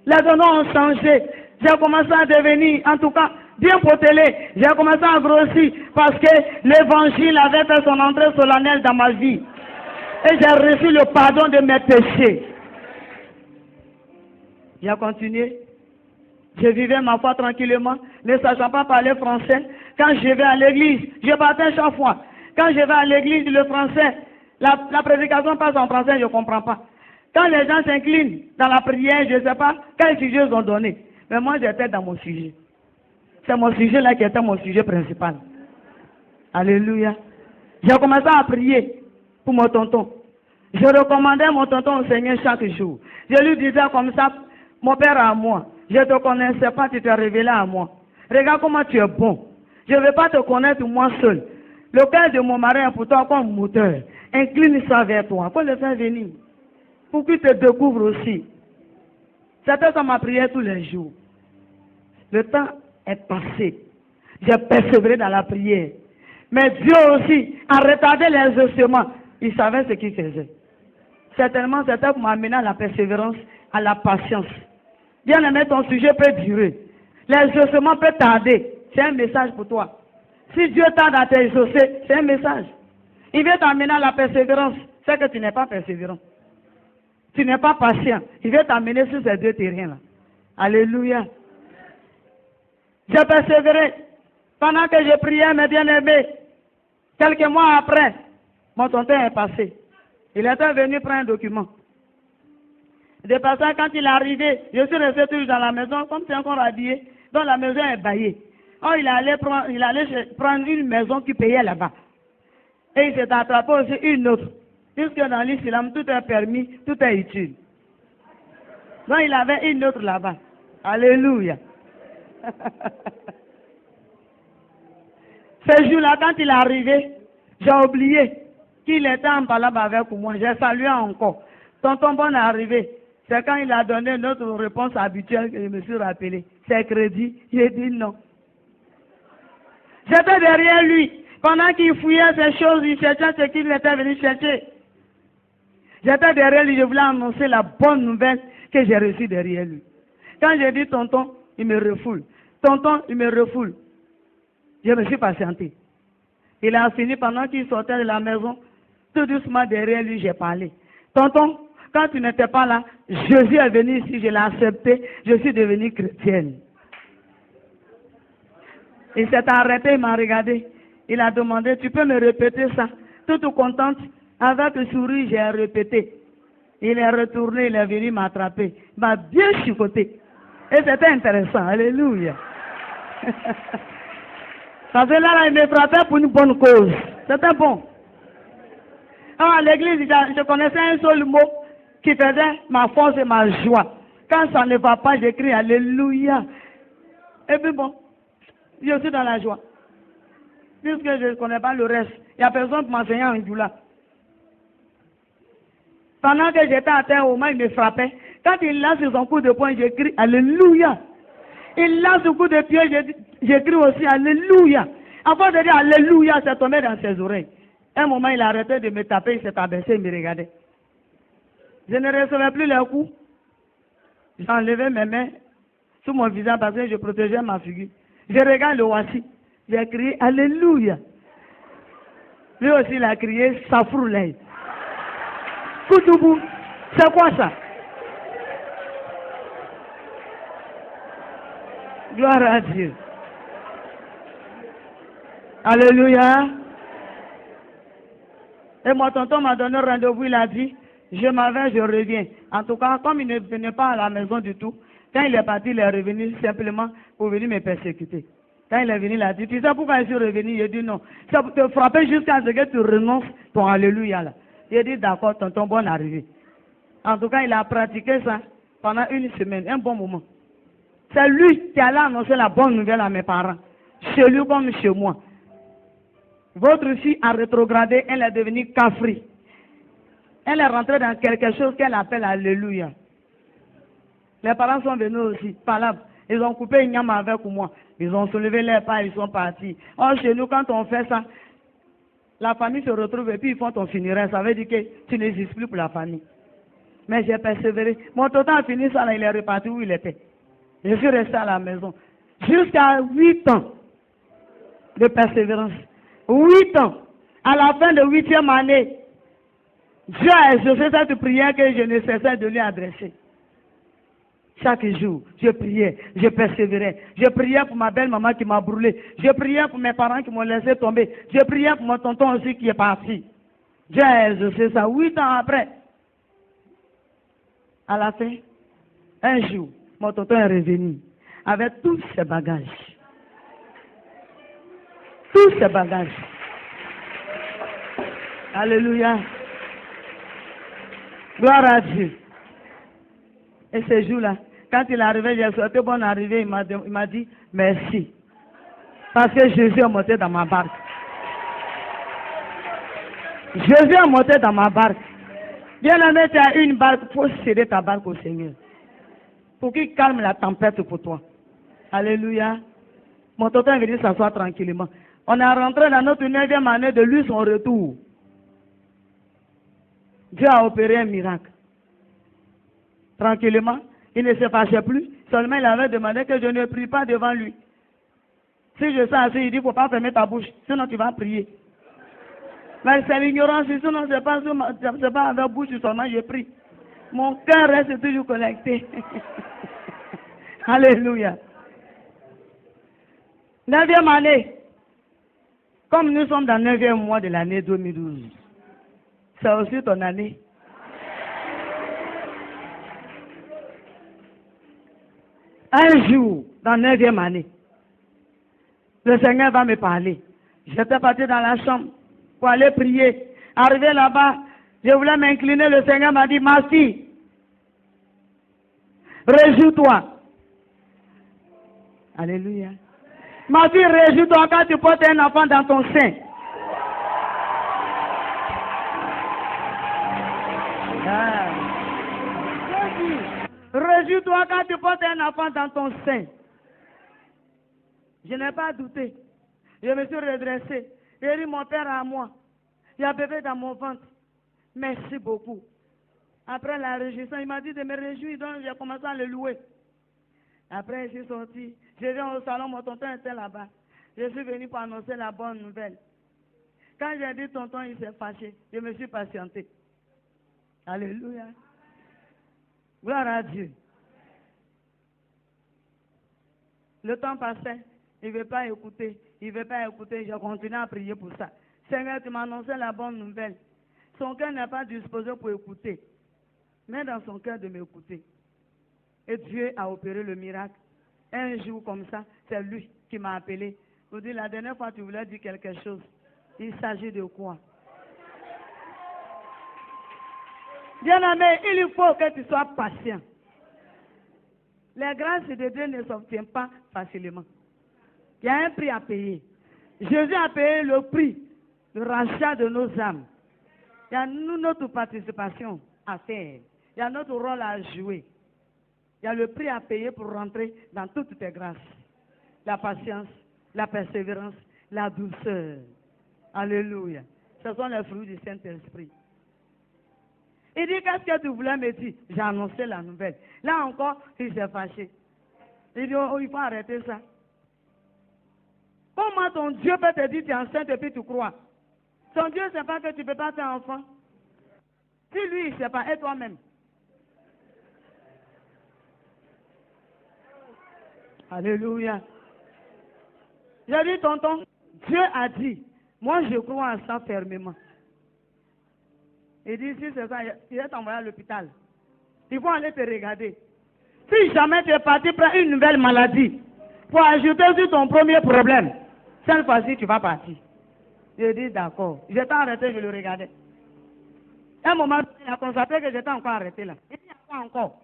Les donnants ont changé. J'ai commencé à devenir, en tout cas, bien potelé. J'ai commencé à grossir parce que l'évangile avait fait son entrée solennelle dans ma vie. Et j'ai reçu le pardon de mes péchés. J'ai continué. Je vivais ma foi tranquillement, ne sachant pas parler français. Quand je vais à l'église, je partais chaque fois. Quand je vais à l'église, le français, la prédication passe en français, je ne comprends pas. Quand les gens s'inclinent dans la prière, je ne sais pas quel sujet ils ont donné. Mais moi, j'étais dans mon sujet. C'est mon sujet là qui était mon sujet principal. Alléluia. J'ai commencé à prier. pour mon tonton. Je recommandais mon tonton au Seigneur chaque jour. Je lui disais comme ça, mon père à moi, je ne te connaissais pas, tu t'es révélé à moi. Regarde comment tu es bon. Je ne vais pas te connaître moi seul. Le cœur de mon mari est pour toi comme moteur. Incline ça vers toi. Faut le faire venir. Pour qu'il te découvre aussi. C'était ça ma prière tous les jours. Le temps est passé. J'ai persévéré dans la prière. Mais Dieu aussi a retardé les ossements. Il savait ce qu'il faisait. Certainement, c'était pour m'amener à la persévérance, à la patience. Bien aimé, ton sujet peut durer. Les ossements peuvent tarder. C'est un message pour toi. Si Dieu tarde à t'exaucer, c'est un message. Il veut t'amener à la persévérance. C'est que tu n'es pas persévérant. Tu n'es pas patient. Il veut t'amener sur ces deux terrains-là. Alléluia. J'ai persévéré. Pendant que je priais, mes bien-aimés, quelques mois après, mon tonton est passé. Il était venu prendre un document. De passage, quand il est arrivé, je suis resté toujours dans la maison, comme c'est encore habillé, donc la maison est baillée. Oh, il allait prendre une maison qui payait là-bas. Et il s'est attrapé aussi une autre. Puisque dans l'islam, tout est permis, tout est utile. Donc il avait une autre là-bas. Alléluia. Ce jour-là, quand il est arrivé, j'ai oublié qu'il était en palabre avec moi. J'ai salué encore. Tonton Bon est arrivé. C'est quand il a donné notre réponse habituelle que je me suis rappelé. C'est crédit. J'ai dit non. J'étais derrière lui. Pendant qu'il fouillait ces choses, il cherchait ce qu'il était venu chercher. J'étais derrière lui, je voulais annoncer la bonne nouvelle que j'ai reçue derrière lui. Quand j'ai dit tonton, il me refoule. Tonton, il me refoule. Je me suis patienté. Il a fini pendant qu'il sortait de la maison. Tout doucement derrière lui, j'ai parlé. Tonton, quand tu n'étais pas là, Jésus est venu ici, je l'ai accepté, je suis devenue chrétienne. Il s'est arrêté, il m'a regardé. Il a demandé, tu peux me répéter ça? Toute contente, avec le sourire, j'ai répété. Il est retourné, il est venu m'attraper. Il m'a bien chicoté. Et c'était intéressant, alléluia. Parce que là, il me frappait pour une bonne cause. C'était bon. Alors, à l'église, je connaissais un seul mot qui faisait ma force et ma joie. Quand ça ne va pas, j'écris alléluia. Et puis bon, je suis dans la joie. Puisque je ne connais pas le reste. Il n'y a personne pour m'enseigner en Djoula. Pendant que j'étais à terre, au moins, il me frappait. Quand il lance son coup de poing, j'écris alléluia. Il lance son coup de pied, j'écris aussi alléluia. Avant de dire alléluia, c'est tombé dans ses oreilles. Un moment, il a arrêté de me taper, il s'est abaissé, il me regardait. Je ne recevais plus les coups. J'ai enlevé mes mains sur mon visage parce que je protégeais ma figure. Je regarde le voici. J'ai crié alléluia. Lui aussi, il a crié safroulay. Koutoubou, c'est quoi ça? Gloire à Dieu. Alléluia. Et mon tonton m'a donné rendez-vous, il a dit, je m'en vais, je reviens. En tout cas, comme il ne venait pas à la maison du tout, quand il est parti, il est revenu simplement pour venir me persécuter. Quand il est venu, il a dit, tu sais pourquoi je suis revenu? Il a dit non. Ça te frapper jusqu'à ce que tu renonces ton alléluia là. Il a dit d'accord, tonton, bonne arrivée. En tout cas, il a pratiqué ça pendant une semaine, un bon moment. C'est lui qui allait annoncer la bonne nouvelle à mes parents. Chez lui comme chez moi. Votre fille a rétrogradé, elle est devenue cafri. Elle est rentrée dans quelque chose qu'elle appelle alléluia. Les parents sont venus aussi, palabre. Ils ont coupé une gamme avec moi. Ils ont soulevé les pas, ils sont partis. Or, chez nous, quand on fait ça, la famille se retrouve et puis ils font ton funéraire. Ça veut dire que tu n'existes plus pour la famille. Mais j'ai persévéré. Mon tonton a fini ça, là, il est reparti où il était. Je suis resté à la maison. Jusqu'à 8 ans de persévérance. 8 ans. À la fin de 8e année, Dieu a exaucé cette prière que je ne cessais de lui adresser. Chaque jour, je priais, je persévérais. Je priais pour ma belle-maman qui m'a brûlé. Je priais pour mes parents qui m'ont laissé tomber. Je priais pour mon tonton aussi qui est parti. Dieu a exaucé ça 8 ans après. À la fin, un jour, mon tonton est revenu avec tous ses bagages. Tous ses bagages. Alléluia. Gloire à Dieu. Et ce jour-là, quand il est arrivé, j'ai souhaité bonne arrivée, il m'a dit merci. Parce que Jésus est monté dans ma barque. Jésus est monté dans ma barque. Bien-aimé, tu as une barque, il faut céder ta barque au Seigneur. Pour qu'il calme la tempête pour toi. Alléluia. Mon tonton est venu s'asseoir tranquillement. On est rentré dans notre 9e année de lui son retour. Dieu a opéré un miracle. Tranquillement, il ne se fâchait plus. Seulement, il avait demandé que je ne prie pas devant lui. Si je suis assis, il dit, il ne faut pas fermer ta bouche, sinon tu vas prier. Mais c'est l'ignorance, sinon c'est pas avec bouche seulement je prie. Mon cœur reste toujours connecté. Alléluia. 9e année. Comme nous sommes dans le 9e mois de l'année 2012. C'est aussi ton année. Un jour, dans la 9e année, le Seigneur va me parler. J'étais parti dans la chambre pour aller prier. Arrivé là-bas, je voulais m'incliner. Le Seigneur m'a dit, ma fille, réjouis-toi. Alléluia. Ma fille, réjouis-toi quand tu portes un enfant dans ton sein. Réjouis-toi quand tu portes un enfant dans ton sein. Je n'ai pas douté. Je me suis redressé. J'ai dit, mon père à moi. Il y a bébé dans mon ventre. Merci beaucoup. Après la réjouissance, il m'a dit de me réjouir, donc j'ai commencé à le louer. Après, je suis sorti. Je viens au salon, mon tonton était là-bas. Je suis venu pour annoncer la bonne nouvelle. Quand j'ai dit tonton, il s'est fâché. Je me suis patienté. Alléluia. Gloire à Dieu. Le temps passait, il ne veut pas écouter. Il ne veut pas écouter. Je continue à prier pour ça. Seigneur, tu m'as annoncé la bonne nouvelle. Son cœur n'est pas disposé pour écouter. Mais dans son cœur de m'écouter. Et Dieu a opéré le miracle. Un jour comme ça, c'est lui qui m'a appelé. Il dit, la dernière fois tu voulais dire quelque chose. Il s'agit de quoi? Bien-aimé, il faut que tu sois patient. Les grâces de Dieu ne s'obtiennent pas facilement. Il y a un prix à payer. Jésus a payé le prix, le rachat de nos âmes. Il y a notre participation à faire. Il y a notre rôle à jouer. Il y a le prix à payer pour rentrer dans toutes tes grâces. La patience, la persévérance, la douceur. Alléluia. Ce sont les fruits du Saint-Esprit. Il dit, qu'est-ce que tu voulais me dire? J'ai annoncé la nouvelle. Là encore, il s'est fâché. Il dit, oh, il faut arrêter ça. Comment ton Dieu peut te dire, tu es enceinte et puis tu crois? Ton Dieu ne sait pas que tu ne peux pas faire enfant. Si lui, il ne sait pas, et toi-même. Alléluia. J'ai dit, tonton, Dieu a dit, moi je crois à ça fermement. Il dit, si c'est ça, il est envoyé à l'hôpital. Ils vont aller te regarder. Si jamais tu es parti prendre une nouvelle maladie pour ajouter sur ton premier problème, cette fois-ci, tu vas partir. Je dis, d'accord. J'étais arrêté, je le regardais. À un moment, il a constaté que j'étais encore arrêté là. Il dit, il y a quoi encore?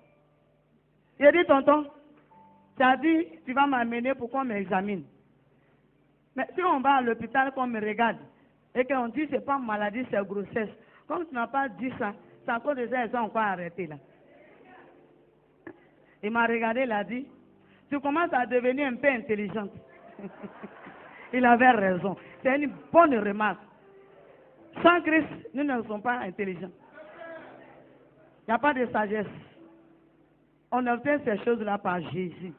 J'ai dit, tonton, tu as dit, tu vas m'amener pour qu'on m'examine. Mais si on va à l'hôpital, qu'on me regarde, et qu'on dit, c'est pas maladie, c'est grossesse. Comme tu n'as pas dit ça, c'est à cause de ça, ils sont encore arrêtés là. Il m'a regardé, il a dit, tu commences à devenir un peu intelligente. Il avait raison. C'est une bonne remarque. Sans Christ, nous ne sommes pas intelligents. Il n'y a pas de sagesse. On obtient ces choses-là par Jésus.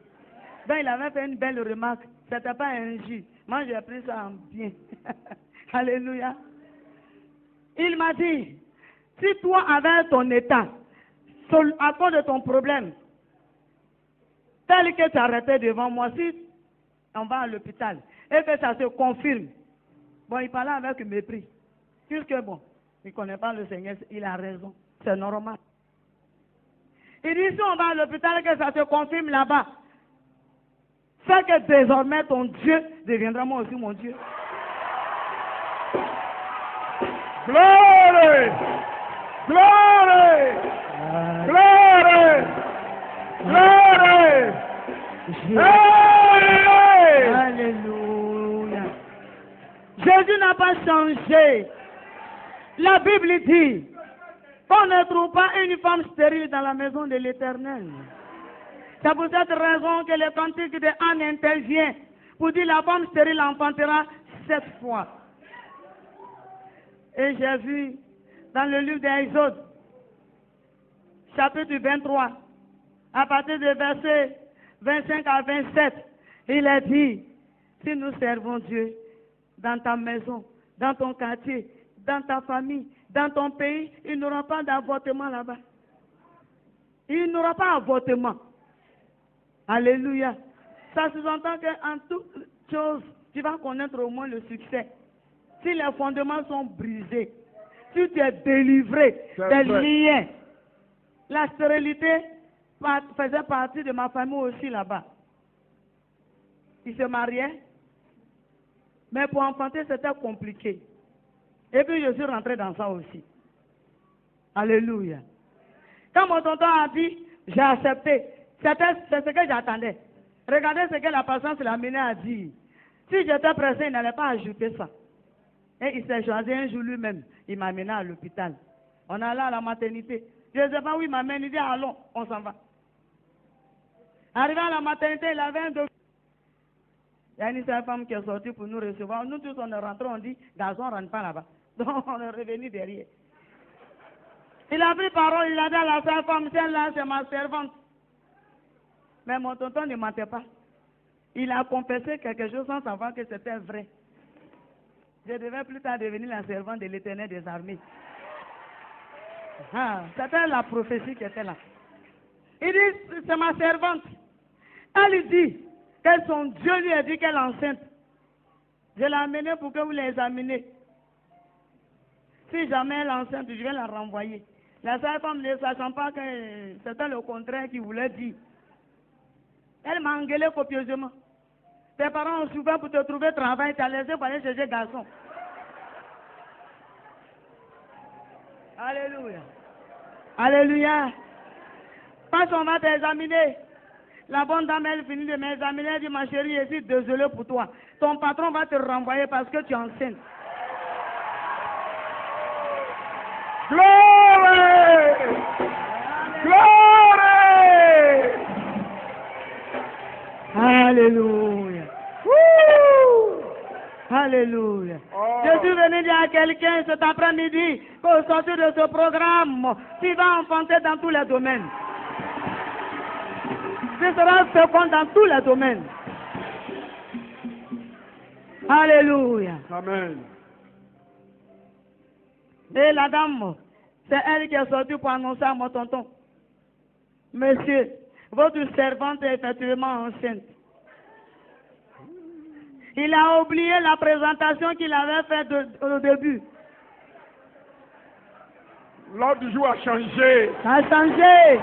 Ben, il avait fait une belle remarque. Ce n'était pas un jus. Moi, j'ai pris ça en bien. Alléluia. Il m'a dit, si toi, avec ton état, à cause de ton problème, tel que tu arrêtais devant moi, si on va à l'hôpital et que ça se confirme, bon, il parlait avec mépris. Puisque bon, il ne connaît pas le Seigneur, il a raison, c'est normal. Il dit, si on va à l'hôpital et que ça se confirme là-bas, c'est que désormais ton Dieu deviendra moi aussi mon Dieu. Glory! Glory! pas changer. La Bible dit qu'on ne trouve pas une femme stérile dans la maison de l'Éternel. C'est pour cette raison que le cantique de Anne intervient pour dire la femme stérile enfantera 7 fois. Et j'ai vu dans le livre d'Exode, chapitre 23, à partir du verset 25 à 27, il est dit, si nous servons Dieu dans ta maison, dans ton quartier, dans ta famille, dans ton pays, il n'y aura pas d'avortement là-bas. Il n'y aura pas d'avortement. Alléluia. Ça sous-entend qu'en toute chose, tu vas connaître au moins le succès. Si les fondements sont brisés, si tu es délivré des liens, la stérilité faisait partie de ma famille aussi là-bas. Ils se mariaient, mais pour enfanter, c'était compliqué. Et puis je suis rentré dans ça aussi. Alléluia. Quand mon tonton a dit, j'ai accepté. C'est ce que j'attendais. Regardez ce que la patience l'a amené à dire. Si j'étais pressé, il n'allait pas ajouter ça. Et il s'est choisi un jour lui-même. Il m'a amené à l'hôpital. On allait à la maternité. Je ne sais pas où il m'amène. Il dit, allons, on s'en va. Arrivé à la maternité, il avait un docteur. Il y a une seule femme qui est sortie pour nous recevoir. Nous tous, on est rentrés, on dit, garçon, on ne rentre pas là-bas. Donc, on est revenu derrière. Il a pris parole, il a dit à la seule femme, celle-là, c'est ma servante. Mais mon tonton ne mentait pas. Il a confessé quelque chose sans savoir que c'était vrai. Je devais plus tard devenir la servante de l'Éternel des armées. C'était la prophétie qui était là. Il dit, c'est ma servante. Elle dit que son Dieu lui a dit qu'elle est enceinte. Je l'ai amenée pour que vous l'examiniez. Si jamais elle est enceinte, je vais la renvoyer. La seule femme ne sachant pas que c'était le contraire qu'il voulait dire. Elle m'a engueulé copieusement. Tes parents ont souffert pour te trouver travail, tu as laissé pour aller chercher garçon. Alléluia. Alléluia. Quand on va t'examiner, la bonne dame, elle finit de m'examiner, elle dit, ma chérie, je suis désolée pour toi. Ton patron va te renvoyer parce que tu es enceinte. Glory! Glory! Alléluia. Woo! Alléluia. Oh. Je suis venu dire à quelqu'un cet après-midi qu'au sortir de ce programme, tu vas enfanter dans tous les domaines. Tu seras fécond dans tous les domaines. Alléluia. Amen. Et la dame, c'est elle qui est sortie pour annoncer à mon tonton. Monsieur, votre servante est effectivement enceinte. Il a oublié la présentation qu'il avait faite au début. L'ordre du jour a changé. Ça a changé.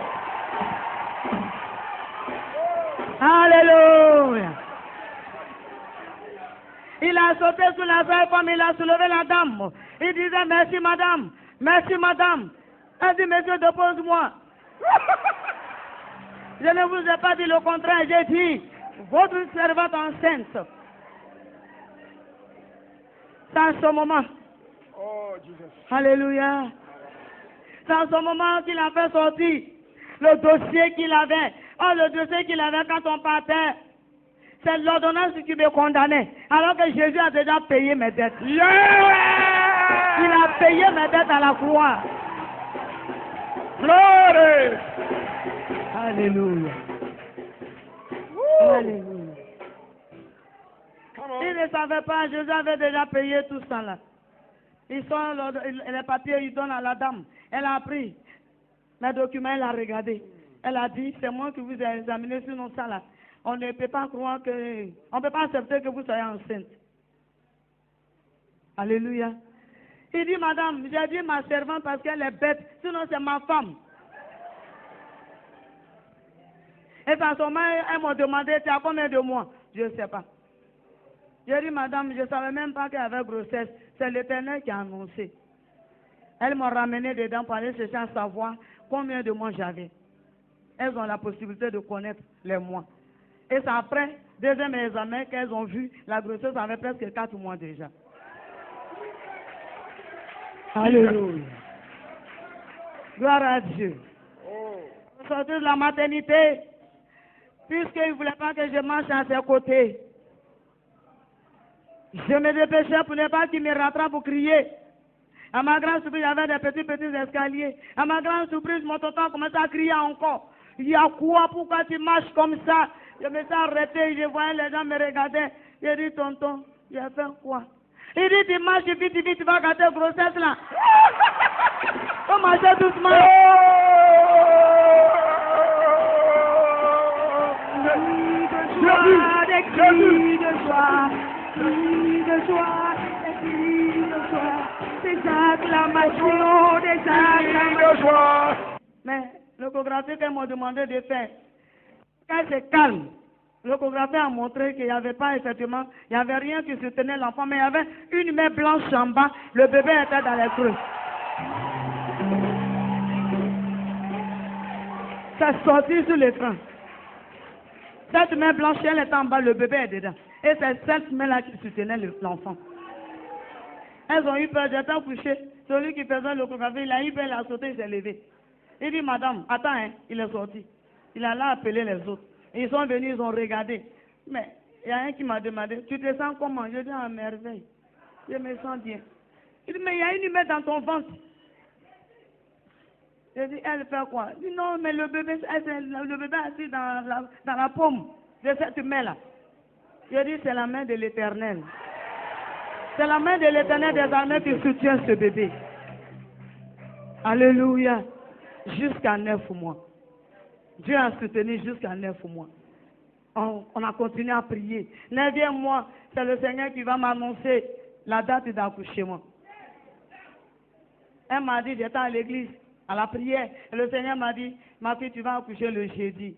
Alléluia. Il a sauté sur la seule femme, il a soulevé la dame. Il disait merci madame, merci madame. Elle dit monsieur, dépose-moi. Je ne vous ai pas dit le contraire, j'ai dit votre servante enceinte. C'est en ce moment. Oh, Jesus. Alléluia. C'est en ce moment qu'il a fait sortir le dossier qu'il avait. Oh, le dossier qu'il avait quand on partait. C'est l'ordonnance qui me condamnait. Alors que Jésus a déjà payé mes dettes. Yeah! Il a payé mes dettes à la croix. Glory! Alléluia. Woo! Alléluia. Come on. Il ne savait pas, Jésus avait déjà payé tout ça là. Ils sont les papiers, ils donnent à la dame. Elle a pris mes documents, elle a regardé. Elle a dit, c'est moi qui vous ai examiné sur nos ça là. On ne peut pas croire que, on ne peut pas accepter que vous soyez enceinte. Alléluia. Il dit, madame, j'ai dit ma servante parce qu'elle est bête, sinon c'est ma femme. Et par ce moment, elle m'a demandé, tu as combien de mois? Je ne sais pas. J'ai dit, madame, je ne savais même pas qu'elle avait grossesse. C'est l'Éternel qui a annoncé. Elles m'ont ramené dedans pour aller chercher à savoir combien de mois j'avais. Elles ont la possibilité de connaître les mois. Et c'est après, deuxième examen, qu'elles ont vu, la grossesse avait presque 4 mois déjà. Alléluia. Gloire à Dieu. Sortir de la maternité, puisqu'il ne voulait pas que je marche à ses côtés. Je me dépêchais pour ne pas qu'il me rattrape pour crier. À ma grande surprise, il y avait des petits escaliers. À ma grande surprise, mon tonton a commencé à crier encore. Il y a quoi? Pourquoi tu marches comme ça? Je me suis arrêté, je voyais les gens me regarder. J'ai dit, tonton, j'ai fait quoi? Il dit, tu marches vite, tu vas gâter grossesse là. Faut marcher doucement. Des cris de joie, des cris de joie, des acclamations, des acclamations. Mais l'échographie qu'elles m'ont demandé de faire, quand c'est calme, l'échographie a montré qu'il n'y avait pas effectivement, il n'y avait rien qui soutenait l'enfant, mais il y avait une main blanche en bas, le bébé était dans les creux. Ça sortit sur l'écran. Cette main blanche, elle est en bas, le bébé est dedans. Et c'est cette main-là qui soutenait l'enfant. Elles ont eu peur, j'étais couché. Celui qui faisait l'échographie, il a eu peur, il a sauté, il s'est levé. Il dit, madame, attends, hein, il est sorti. Il a là appelé les autres. Ils sont venus, ils ont regardé. Mais il y a un qui m'a demandé, tu te sens comment? Je dis, à merveille. Je me sens bien. Il dit, mais il y a une humaine dans ton ventre. Je dis, elle fait quoi? Il dit, non, mais le bébé est assis dans la paume de cette main-là. Je dis, c'est la main de l'Éternel. C'est la main de l'Éternel des armées qui soutient ce bébé. Alléluia. Jusqu'à 9 mois. Dieu a soutenu jusqu'à 9 mois. On a continué à prier. 9e mois, c'est le Seigneur qui va m'annoncer la date d'accouchement. Elle m'a dit, j'étais à l'église, à la prière, et le Seigneur m'a dit, ma fille, tu vas accoucher le jeudi.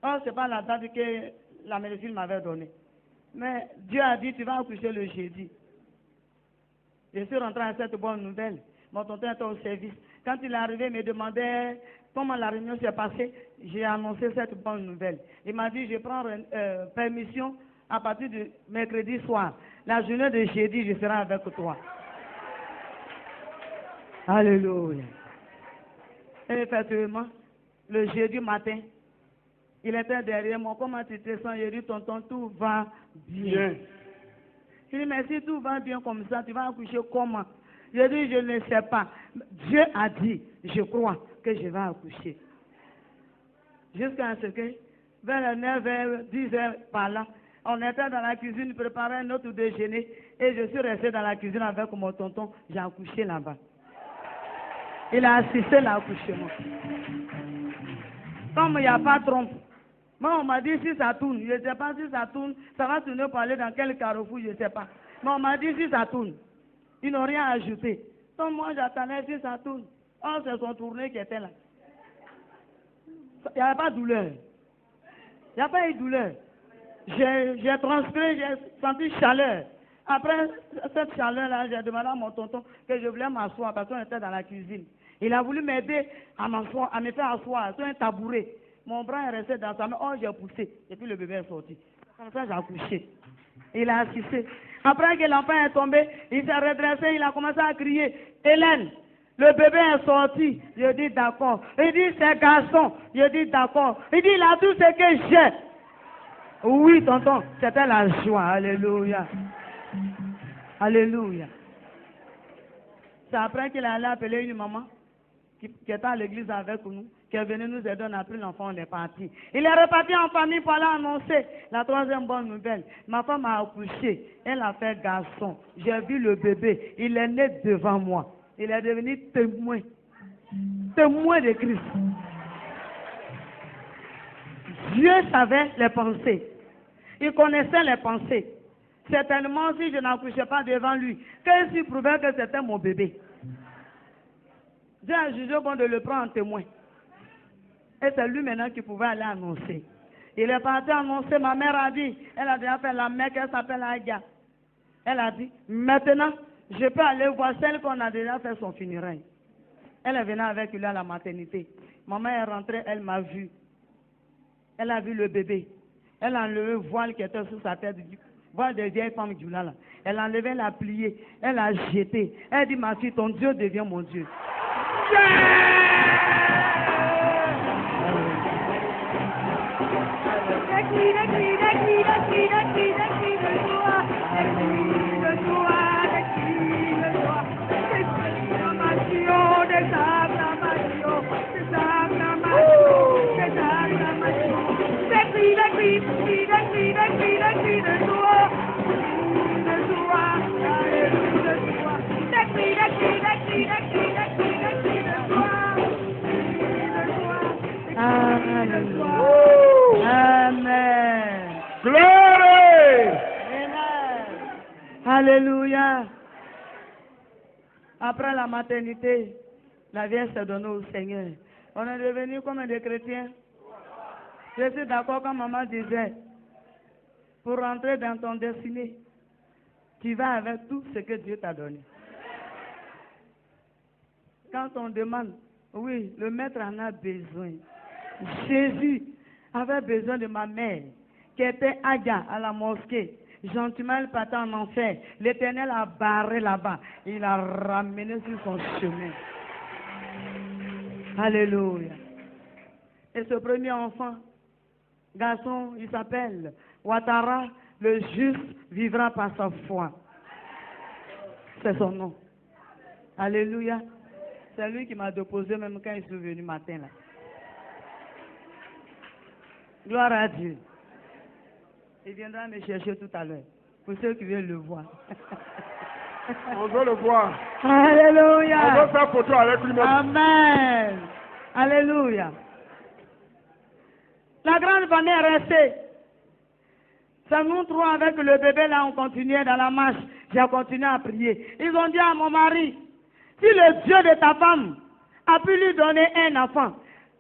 Oh, ce n'est pas la date que la médecine m'avait donnée. Mais Dieu a dit, tu vas accoucher le jeudi. Je suis rentré à cette bonne nouvelle. Mon tonton était au service. Quand il est arrivé, il me demandait comment la réunion s'est passée. J'ai annoncé cette bonne nouvelle. Il m'a dit, je prends permission à partir de mercredi soir. La journée de jeudi, je serai avec toi. Alléluia. Et effectivement, le jeudi matin, il était derrière moi. Comment tu te sens? J'ai dit, tonton, tout va bien. Il dit, mais si tout va bien comme ça, tu vas accoucher comment? Je dis, je ne sais pas. Dieu a dit, je crois que je vais accoucher. Jusqu'à ce que, vers les 9h, 10h par là, on était dans la cuisine, préparait notre déjeuner, et je suis resté dans la cuisine avec mon tonton, j'ai accouché là-bas. Il a assisté à l'accouchement. Comme il n'y a pas de trompe, moi on m'a dit si ça tourne, je ne sais pas si ça tourne, ça va tourner pour aller dans quel carrefour, je ne sais pas. Mais on m'a dit si ça tourne. Ils n'ont rien ajouté. Donc moi j'attendais si ça tourne. Oh, c'est son tourné qui était là. Il n'y avait pas de douleur. Il n'y a pas eu de douleur. J'ai transpiré, j'ai senti chaleur. Après cette chaleur-là, j'ai demandé à mon tonton que je voulais m'asseoir parce qu'on était dans la cuisine. Il a voulu m'aider à m'asseoir, à me faire asseoir sur un tabouret. Mon bras est resté dans sa main. Oh, j'ai poussé. Et puis le bébé est sorti. Comme ça, j'ai accouché. Il a assisté. Après que l'enfant est tombé, il s'est redressé, il a commencé à crier, Hélène, le bébé est sorti. Je dis d'accord. Il dit, c'est garçon. Je dis d'accord. Il dit, il a tout ce que j'ai. Oui, tonton, c'était la joie. Alléluia. Alléluia. C'est après qu'il allait appeler une maman qui était à l'église avec nous, qui est venue nous aider, on a pris l'enfant, on est parti. Il est reparti en famille pour aller annoncer la 3e bonne nouvelle. Ma femme a accouché, elle a fait garçon. J'ai vu le bébé, il est né devant moi. Il est devenu témoin. Témoin de Christ. Dieu savait les pensées. Il connaissait les pensées. Certainement, si je n'accouchais pas devant lui, qu'est-ce qui prouvait que c'était mon bébé? Dieu a jugé bon de le prendre en témoin. Et c'est lui maintenant qui pouvait aller annoncer. Il est parti annoncer, ma mère a dit, elle a déjà fait la mère qu'elle s'appelle Aïga. Elle a dit, maintenant, je peux aller voir celle qu'on a déjà fait son funérail. Elle est venue avec lui à la maternité. Maman est rentrée, elle m'a vu. Elle a vu le bébé. Elle a enlevé le voile qui était sur sa tête. Voir des vieilles femmes du là. Elle a enlevé, elle a plié, elle a jeté. Elle dit, ma fille, ton Dieu devient mon Dieu. Amen. Glory. Amen. Alléluia. Après la maternité, la vie s'est donnée au Seigneur. On est devenu comme des chrétiens. Je suis d'accord quand maman disait, pour rentrer dans ton destinée, tu vas avec tout ce que Dieu t'a donné. Quand on demande, oui, le maître en a besoin. Jésus avait besoin de ma mère, qui était Adia à la mosquée. Gentiment, elle partait en enfer. L'Éternel a barré là-bas. Il a ramené sur son chemin. Alléluia. Et ce premier enfant, garçon, il s'appelle Ouattara, le juste vivra par sa foi. C'est son nom. Alléluia. C'est lui qui m'a déposé même quand il est venu matin là. Gloire à Dieu. Il viendra me chercher tout à l'heure. Pour ceux qui veulent le voir. On veut le voir. Alléluia. On veut faire photo avec lui-même. Amen. Alléluia. La grande famille est restée. C'est nous trois avec le bébé là, on continuait dans la marche. J'ai continué à prier. Ils ont dit à mon mari, si le Dieu de ta femme a pu lui donner un enfant,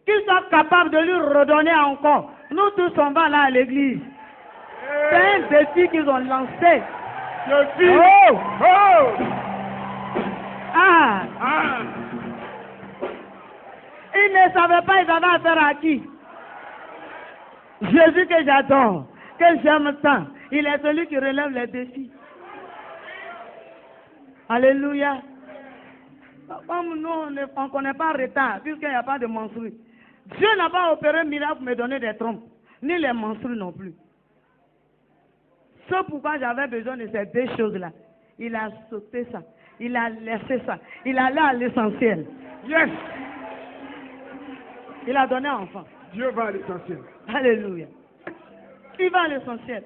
qu'il soit capable de lui redonner encore. Nous tous on va là à l'église. C'est un défi qu'ils ont lancé. Défi. Oh! Oh! Ah! Ah! Ils ne savaient pas ils avaient affaire à qui. Jésus que j'adore, que j'aime tant, il est celui qui relève les défis. Alléluia. Comme nous, on ne connaît pas retard, puisqu'il n'y a pas de menstrues. Dieu n'a pas opéré un miracle pour me donner des trompes, ni les menstrues non plus. C'est pourquoi j'avais besoin de ces deux choses-là. Il a sauté ça, il a laissé ça, il allait à l'essentiel. Yes! Il a donné un enfant. Dieu va à l'essentiel. Alléluia. Il va à l'essentiel.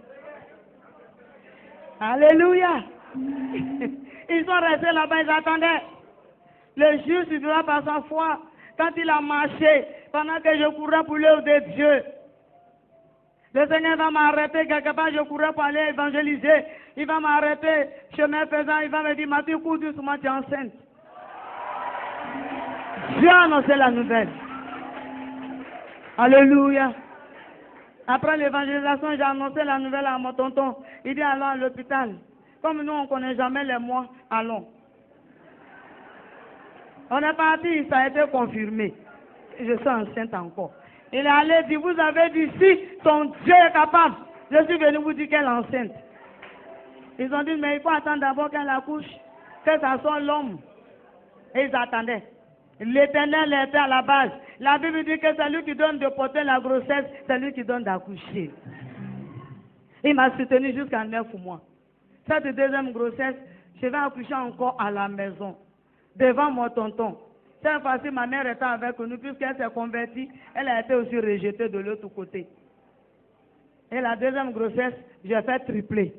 Alléluia. Ils sont restés là-bas, ils attendaient. Le juste vivra par sa foi. Quand il a marché, pendant que je courais pour l'œuvre de Dieu, le Seigneur va m'arrêter quelque part, je courais pour aller évangéliser. Il va m'arrêter, chemin faisant, il va me dire, Mathieu, cours doucement, tu es enceinte. Dieu a annoncé la nouvelle. Alléluia. Après l'évangélisation, j'ai annoncé la nouvelle à mon tonton. Il dit, allons à l'hôpital. Comme nous, on ne connaît jamais les mois, allons. On est parti, ça a été confirmé. Je suis enceinte encore. Il est allé dire, vous avez dit, si ton Dieu est capable, je suis venu vous dire qu'elle est enceinte. Ils ont dit, mais il faut attendre d'abord qu'elle accouche, que ça soit l'homme. Et ils attendaient. L'Éternel était à la base. La Bible dit que c'est lui qui donne de porter la grossesse, c'est lui qui donne d'accoucher. Il m'a soutenu jusqu'à 9 mois. Cette deuxième grossesse, je vais accoucher encore à la maison, devant mon tonton. Cette fois-ci, ma mère était avec nous, puisqu'elle s'est convertie, elle a été aussi rejetée de l'autre côté. Et la deuxième grossesse, j'ai fait tripler.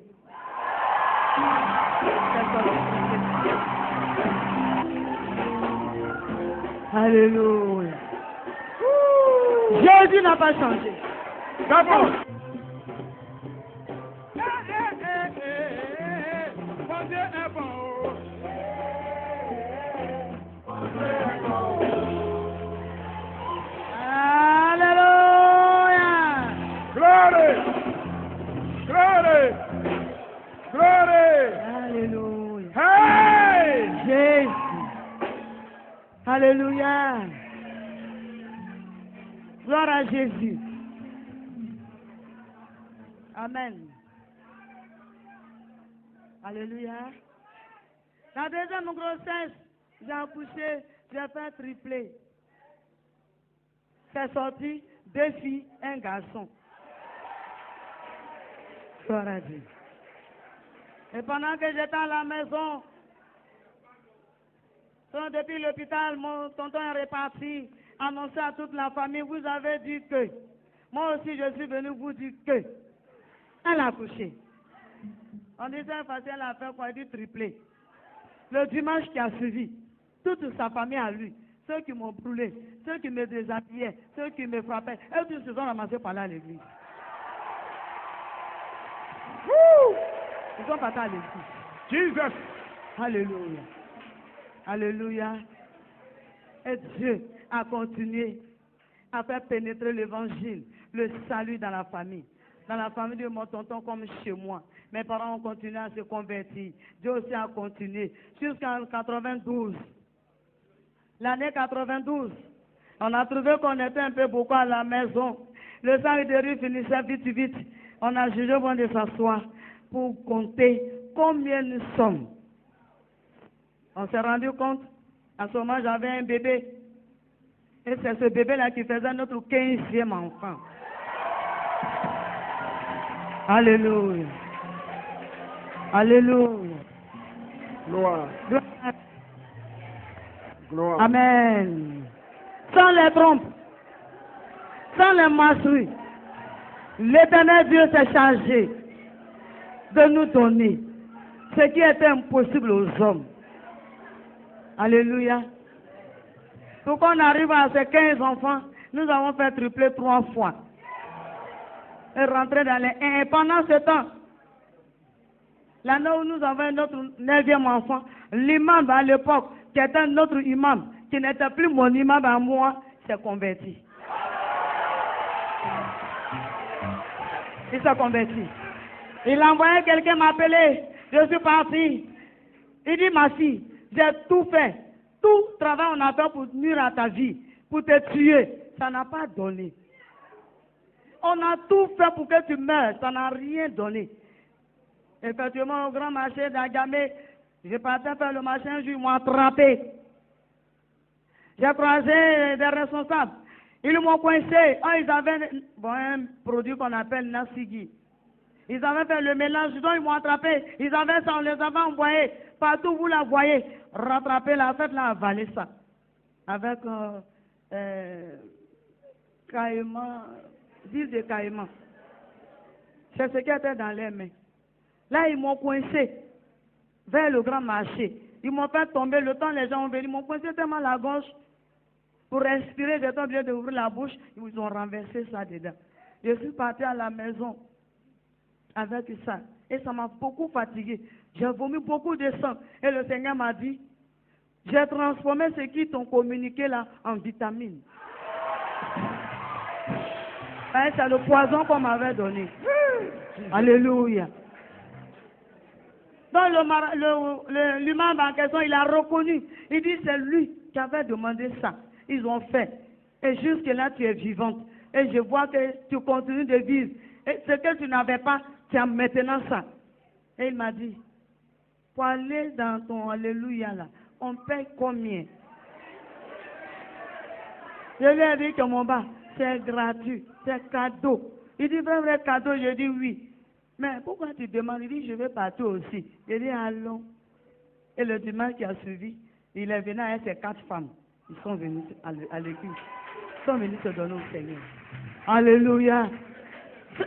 Alléluia. Jésus n'a pas changé. D'abord. Alléluia. Glory. Glory. Glory. Alléluia. Hey! Jésus. Alléluia. Gloire à Jésus. Amen. Alléluia. La deuxième grossesse, j'ai accouché, j'ai fait tripler. C'est sorti 2 filles, 1 garçon. Gloire à Dieu. Et pendant que j'étais à la maison, depuis l'hôpital, mon tonton est reparti, annoncé à toute la famille, vous avez dit que. Moi aussi, je suis venu vous dire que. Elle a accouché. On disait facile, elle a fait quoi? Elle dit triplé. Le dimanche qui a suivi, toute sa famille à lui, ceux qui m'ont brûlé, ceux qui me déshabillaient, ceux qui me frappaient, eux tous se sont ramassés par là à l'église. Ils sont partis à l'église. Jesus. Alléluia. Alléluia. Et Dieu a continué à faire pénétrer l'évangile, le salut dans la famille. Dans la famille de mon tonton comme chez moi. Mes parents ont continué à se convertir. Dieu aussi a continué. Jusqu'en 92. L'année 92. On a trouvé qu'on était un peu beaucoup à la maison. Le sang de rue finissait vite, vite. On a jugé bon de s'asseoir pour compter combien nous sommes. On s'est rendu compte. À ce moment, j'avais un bébé. Et c'est ce bébé-là qui faisait notre 15e enfant. Alléluia. Alléluia. Gloire. Gloire. Amen. Sans les trompes, sans les masseries, l'Éternel Dieu s'est chargé de nous donner ce qui était impossible aux hommes. Alléluia. Pour qu'on arrive à ces 15 enfants, nous avons fait tripler 3 fois. Et rentrer dans les 1. Et pendant ce temps, l'année où nous avons notre 9e enfant, l'imam à l'époque, qui était notre imam, qui n'était plus mon imam à moi, s'est converti. Il s'est converti. Il a envoyé quelqu'un m'appeler. Je suis parti. Il dit, ma fille, j'ai tout fait. Tout travail on a fait pour nuire à ta vie, pour te tuer. Ça n'a pas donné. On a tout fait pour que tu meurs. Ça n'a rien donné. Effectivement, au grand marché d'Agamé, je partais faire le marché un jour, ils m'ont attrapé. J'ai croisé des responsables. Ils m'ont coincé. Oh, ils avaient un produit qu'on appelle Nasigi. Ils avaient fait le mélange, donc ils m'ont attrapé. Ils avaient ça, on les avait envoyés. Partout, vous la voyez. Rattraper la fête, là, avaler ça. Avec caïman, 10 de caïman. C'est ce qui était dans les mains. Là, ils m'ont coincé vers le grand marché. Ils m'ont fait tomber. Le temps, les gens ont venu. Ils m'ont coincé tellement la gorge. Pour respirer, j'étais obligé d'ouvrir la bouche. Ils ont renversé ça dedans. Je suis parti à la maison avec ça. Et ça m'a beaucoup fatigué. J'ai vomi beaucoup de sang. Et le Seigneur m'a dit, j'ai transformé ce qui t'ont communiqué là en vitamines. C'est le poison qu'on m'avait donné. Alléluia. Donc l'humain en question, il a reconnu. Il dit, c'est lui qui avait demandé ça. Ils ont fait. Et jusque-là, tu es vivante. Et je vois que tu continues de vivre. Et ce que tu n'avais pas, tu as maintenant ça. Et il m'a dit, pour aller dans ton Alléluia là, on paye combien? Je lui ai dit que mon bas, c'est gratuit, c'est cadeau. Il dit, vrai cadeau, je dis oui. Mais pourquoi tu demandes? Il dit, je vais partir aussi. Je dis, allons. Et le dimanche qui a suivi, il est venu avec ses 4 femmes. Ils sont venus à l'église. Ils sont venus se donner au Seigneur. Alléluia.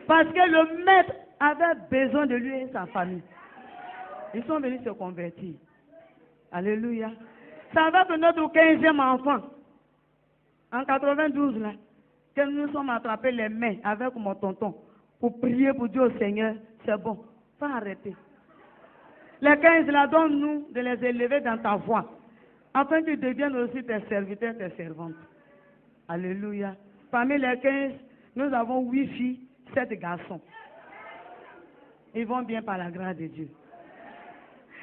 Parce que le maître avait besoin de lui et sa famille. Ils sont venus se convertir. Alléluia. Ça va que notre 15e enfant, en 92, là, que nous sommes attrapés les mains avec mon tonton pour prier pour Dieu au Seigneur, c'est bon. Faut arrêter. Les 15 là, donne-nous de les élever dans ta voie, afin qu'ils deviennent aussi tes serviteurs, tes servantes. Alléluia. Parmi les 15, nous avons 8 filles, 7 garçons. Ils vont bien par la grâce de Dieu.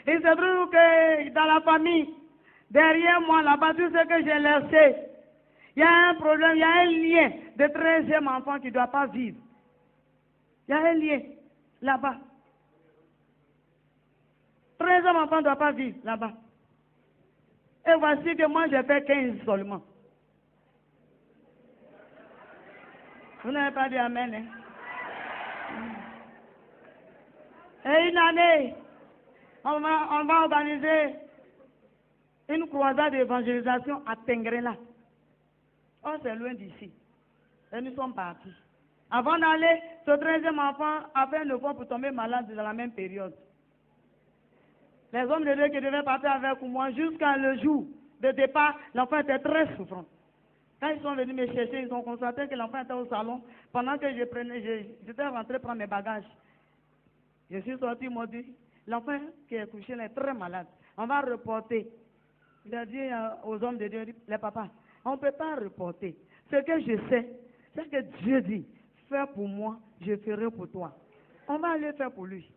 Il se trouve que dans la famille, derrière moi, là-bas, tout ce que j'ai laissé, il y a un problème, il y a un lien de 13e enfant qui ne doit pas vivre. Il y a un lien là-bas. 13e enfant ne doit pas vivre là-bas. Et voici que moi, j'ai fait 15 seulement. Vous n'avez pas dit amen, hein? Et une année, on va organiser une croisade d'évangélisation à Tengrela. Oh, c'est loin d'ici. Et nous sommes partis. Avant d'aller, ce 13e enfant avait 9 ans pour tomber malade dans la même période. Les hommes de Dieu qui devaient partir avec moi jusqu'à le jour de départ, l'enfant était très souffrant. Quand ils sont venus me chercher, ils ont constaté que l'enfant était au salon. Pendant que j'étais rentré prendre mes bagages. Je suis sorti, ils m'ont dit, l'enfant qui est couché là est très malade. On va reporter. Il a dit aux hommes de Dieu, les papas, on ne peut pas reporter. Ce que je sais, c'est que Dieu dit, fais pour moi, je ferai pour toi. On va aller faire pour lui.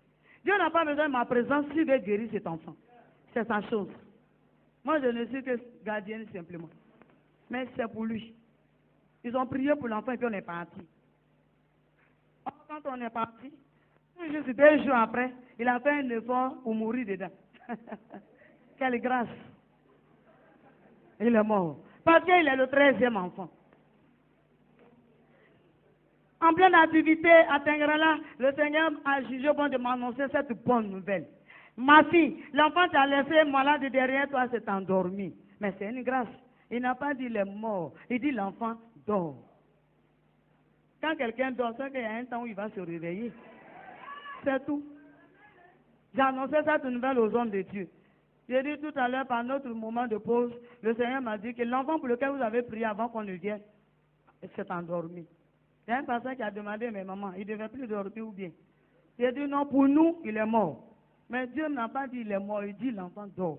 Dieu n'a pas besoin de ma présence s'il veut guérir cet enfant. C'est sa chose. Moi, je ne suis que gardienne simplement. Mais c'est pour lui. Ils ont prié pour l'enfant et puis on est parti. Quand on est parti, juste 2 jours après, il a fait un effort pour mourir dedans. Quelle grâce. Il est mort. Parce qu'il est le 13e enfant. En pleine activité à Tengrela, le Seigneur a jugé bon de m'annoncer cette bonne nouvelle. Ma fille, l'enfant t'a laissé malade derrière toi, s'est endormi. Mais c'est une grâce. Il n'a pas dit il est mort. Il dit l'enfant dort. Quand quelqu'un dort, c'est qu'il y a un temps où il va se réveiller. C'est tout. J'ai annoncé cette nouvelle aux hommes de Dieu. J'ai dit tout à l'heure, par notre moment de pause, le Seigneur m'a dit que l'enfant pour lequel vous avez prié avant qu'on ne vienne s'est endormi. Il y a un passage qui a demandé, mais maman, il ne devait plus dormir ou bien? J'ai dit non, pour nous, il est mort. Mais Dieu n'a pas dit il est mort, il dit l'enfant dort.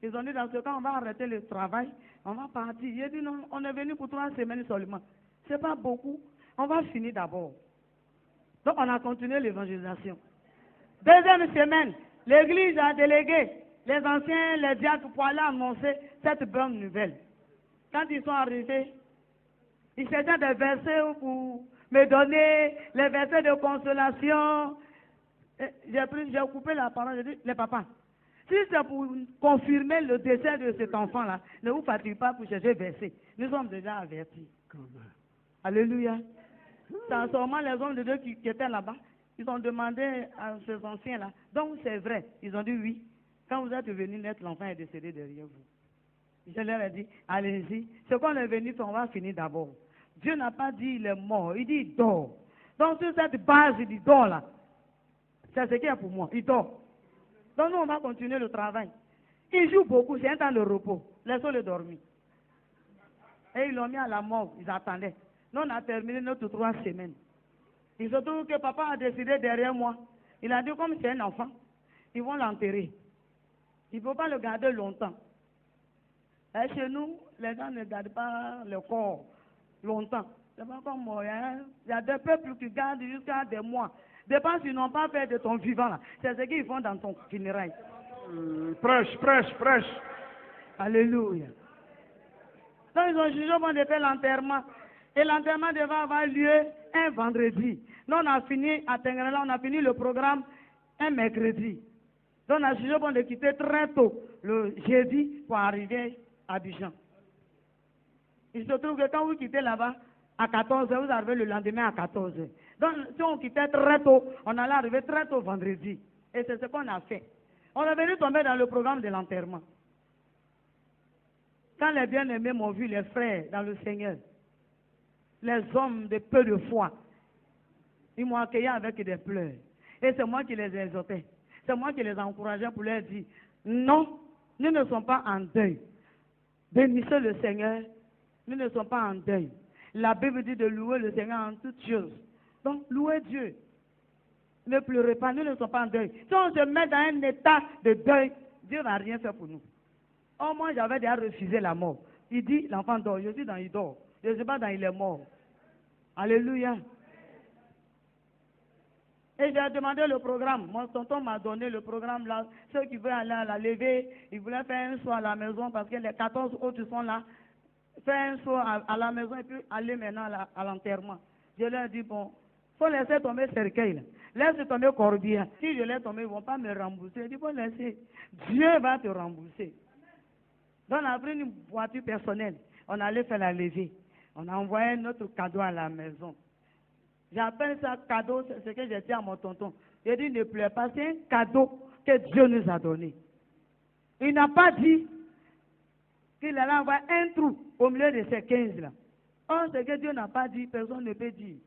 Ils ont dit dans ce cas, on va arrêter le travail, on va partir. J'ai dit non, on est venu pour 3 semaines seulement. Ce n'est pas beaucoup, on va finir d'abord. Donc on a continué l'évangélisation. 2e semaine, l'église a délégué les anciens, les diacres pour aller annoncer cette bonne nouvelle. Quand ils sont arrivés, ils cherchaient des versets pour me donner les versets de consolation. J'ai coupé la parole, j'ai dit, les papas, si c'est pour confirmer le décès de cet enfant-là, ne vous fatiguez pas pour chercher versets. Nous sommes déjà avertis. Alléluia. C'est seulement les hommes de Dieu qui étaient là-bas. Ils ont demandé à ces anciens-là. Donc c'est vrai. Ils ont dit oui. Quand vous êtes venus naître, l'enfant est décédé derrière vous. Je leur ai dit, allez-y. Ce qu'on est venu faire, on va finir d'abord. Dieu n'a pas dit il est mort. Il dit il dort. Donc sur cette base, il dit dort là. C'est ce qui est pour moi. Il dort. Donc nous, on va continuer le travail. Il joue beaucoup. C'est un temps de repos. Laissons-le dormir. Et ils l'ont mis à la mort. Ils attendaient. Nous, on a terminé notre 3 semaines. Il se trouve que papa a décidé derrière moi. Il a dit, comme c'est un enfant, ils vont l'enterrer. Il ne faut pas le garder longtemps. Et chez nous, les gens ne gardent pas le corps longtemps. C'est pas comme moi. Hein? Il y a des peuples qui gardent jusqu'à des mois. Dépend s'ils n'ont pas fait de ton vivant là. C'est ce qu'ils font dans ton funérail. Prêche, prêche, prêche. Alléluia. Donc ils ont jugé bon de faire l'enterrement. Et l'enterrement devait avoir lieu un vendredi. Nous on a fini à Tengrela, on a fini le programme un mercredi. Donc on a jugé bon de quitter très tôt le jeudi pour arriver à Abidjan. Il se trouve que quand vous quittez là-bas à 14h, vous arrivez le lendemain à 14h. Donc si on quittait très tôt, on allait arriver très tôt vendredi. Et c'est ce qu'on a fait. On est venu tomber dans le programme de l'enterrement. Quand les bien-aimés m'ont vu, les frères dans le Seigneur, les hommes de peu de foi, ils m'ont accueilli avec des pleurs. Et c'est moi qui les exhortais. C'est moi qui les encourageais pour leur dire, non, nous ne sommes pas en deuil. Bénissez le Seigneur, nous ne sommes pas en deuil. La Bible dit de louer le Seigneur en toutes choses. Donc, louez Dieu. Ne pleurez pas, nous ne sommes pas en deuil. Si on se met dans un état de deuil, Dieu n'a rien fait pour nous. Oh, moi, j'avais déjà refusé la mort. Il dit, l'enfant dort. Je suis dans il dort. Je ne suis pas dans il est mort. Alléluia. Et j'ai demandé le programme. Mon tonton m'a donné le programme là. Ceux qui veulent aller à la levée, ils voulaient faire un soir à la maison parce que les 14 autres sont là. Faire un soir à la maison et puis aller maintenant à l'enterrement. Je leur ai dit, bon, il faut laisser tomber ce cercueil là. laisse tomber corbillard. Si je laisse tomber, ils ne vont pas me rembourser. Il dit, bon, laissez. Dieu va te rembourser. Donc, on a pris une voiture personnelle. On allait faire la levée. On a envoyé notre cadeau à la maison. J'appelle ça cadeau, c'est ce que j'ai dit à mon tonton. J'ai dit, ne pleure pas, c'est un cadeau que Dieu nous a donné. Il n'a pas dit qu'il allait avoir un trou au milieu de ces 15 là. Oh, ce que Dieu n'a pas dit, personne ne peut dire.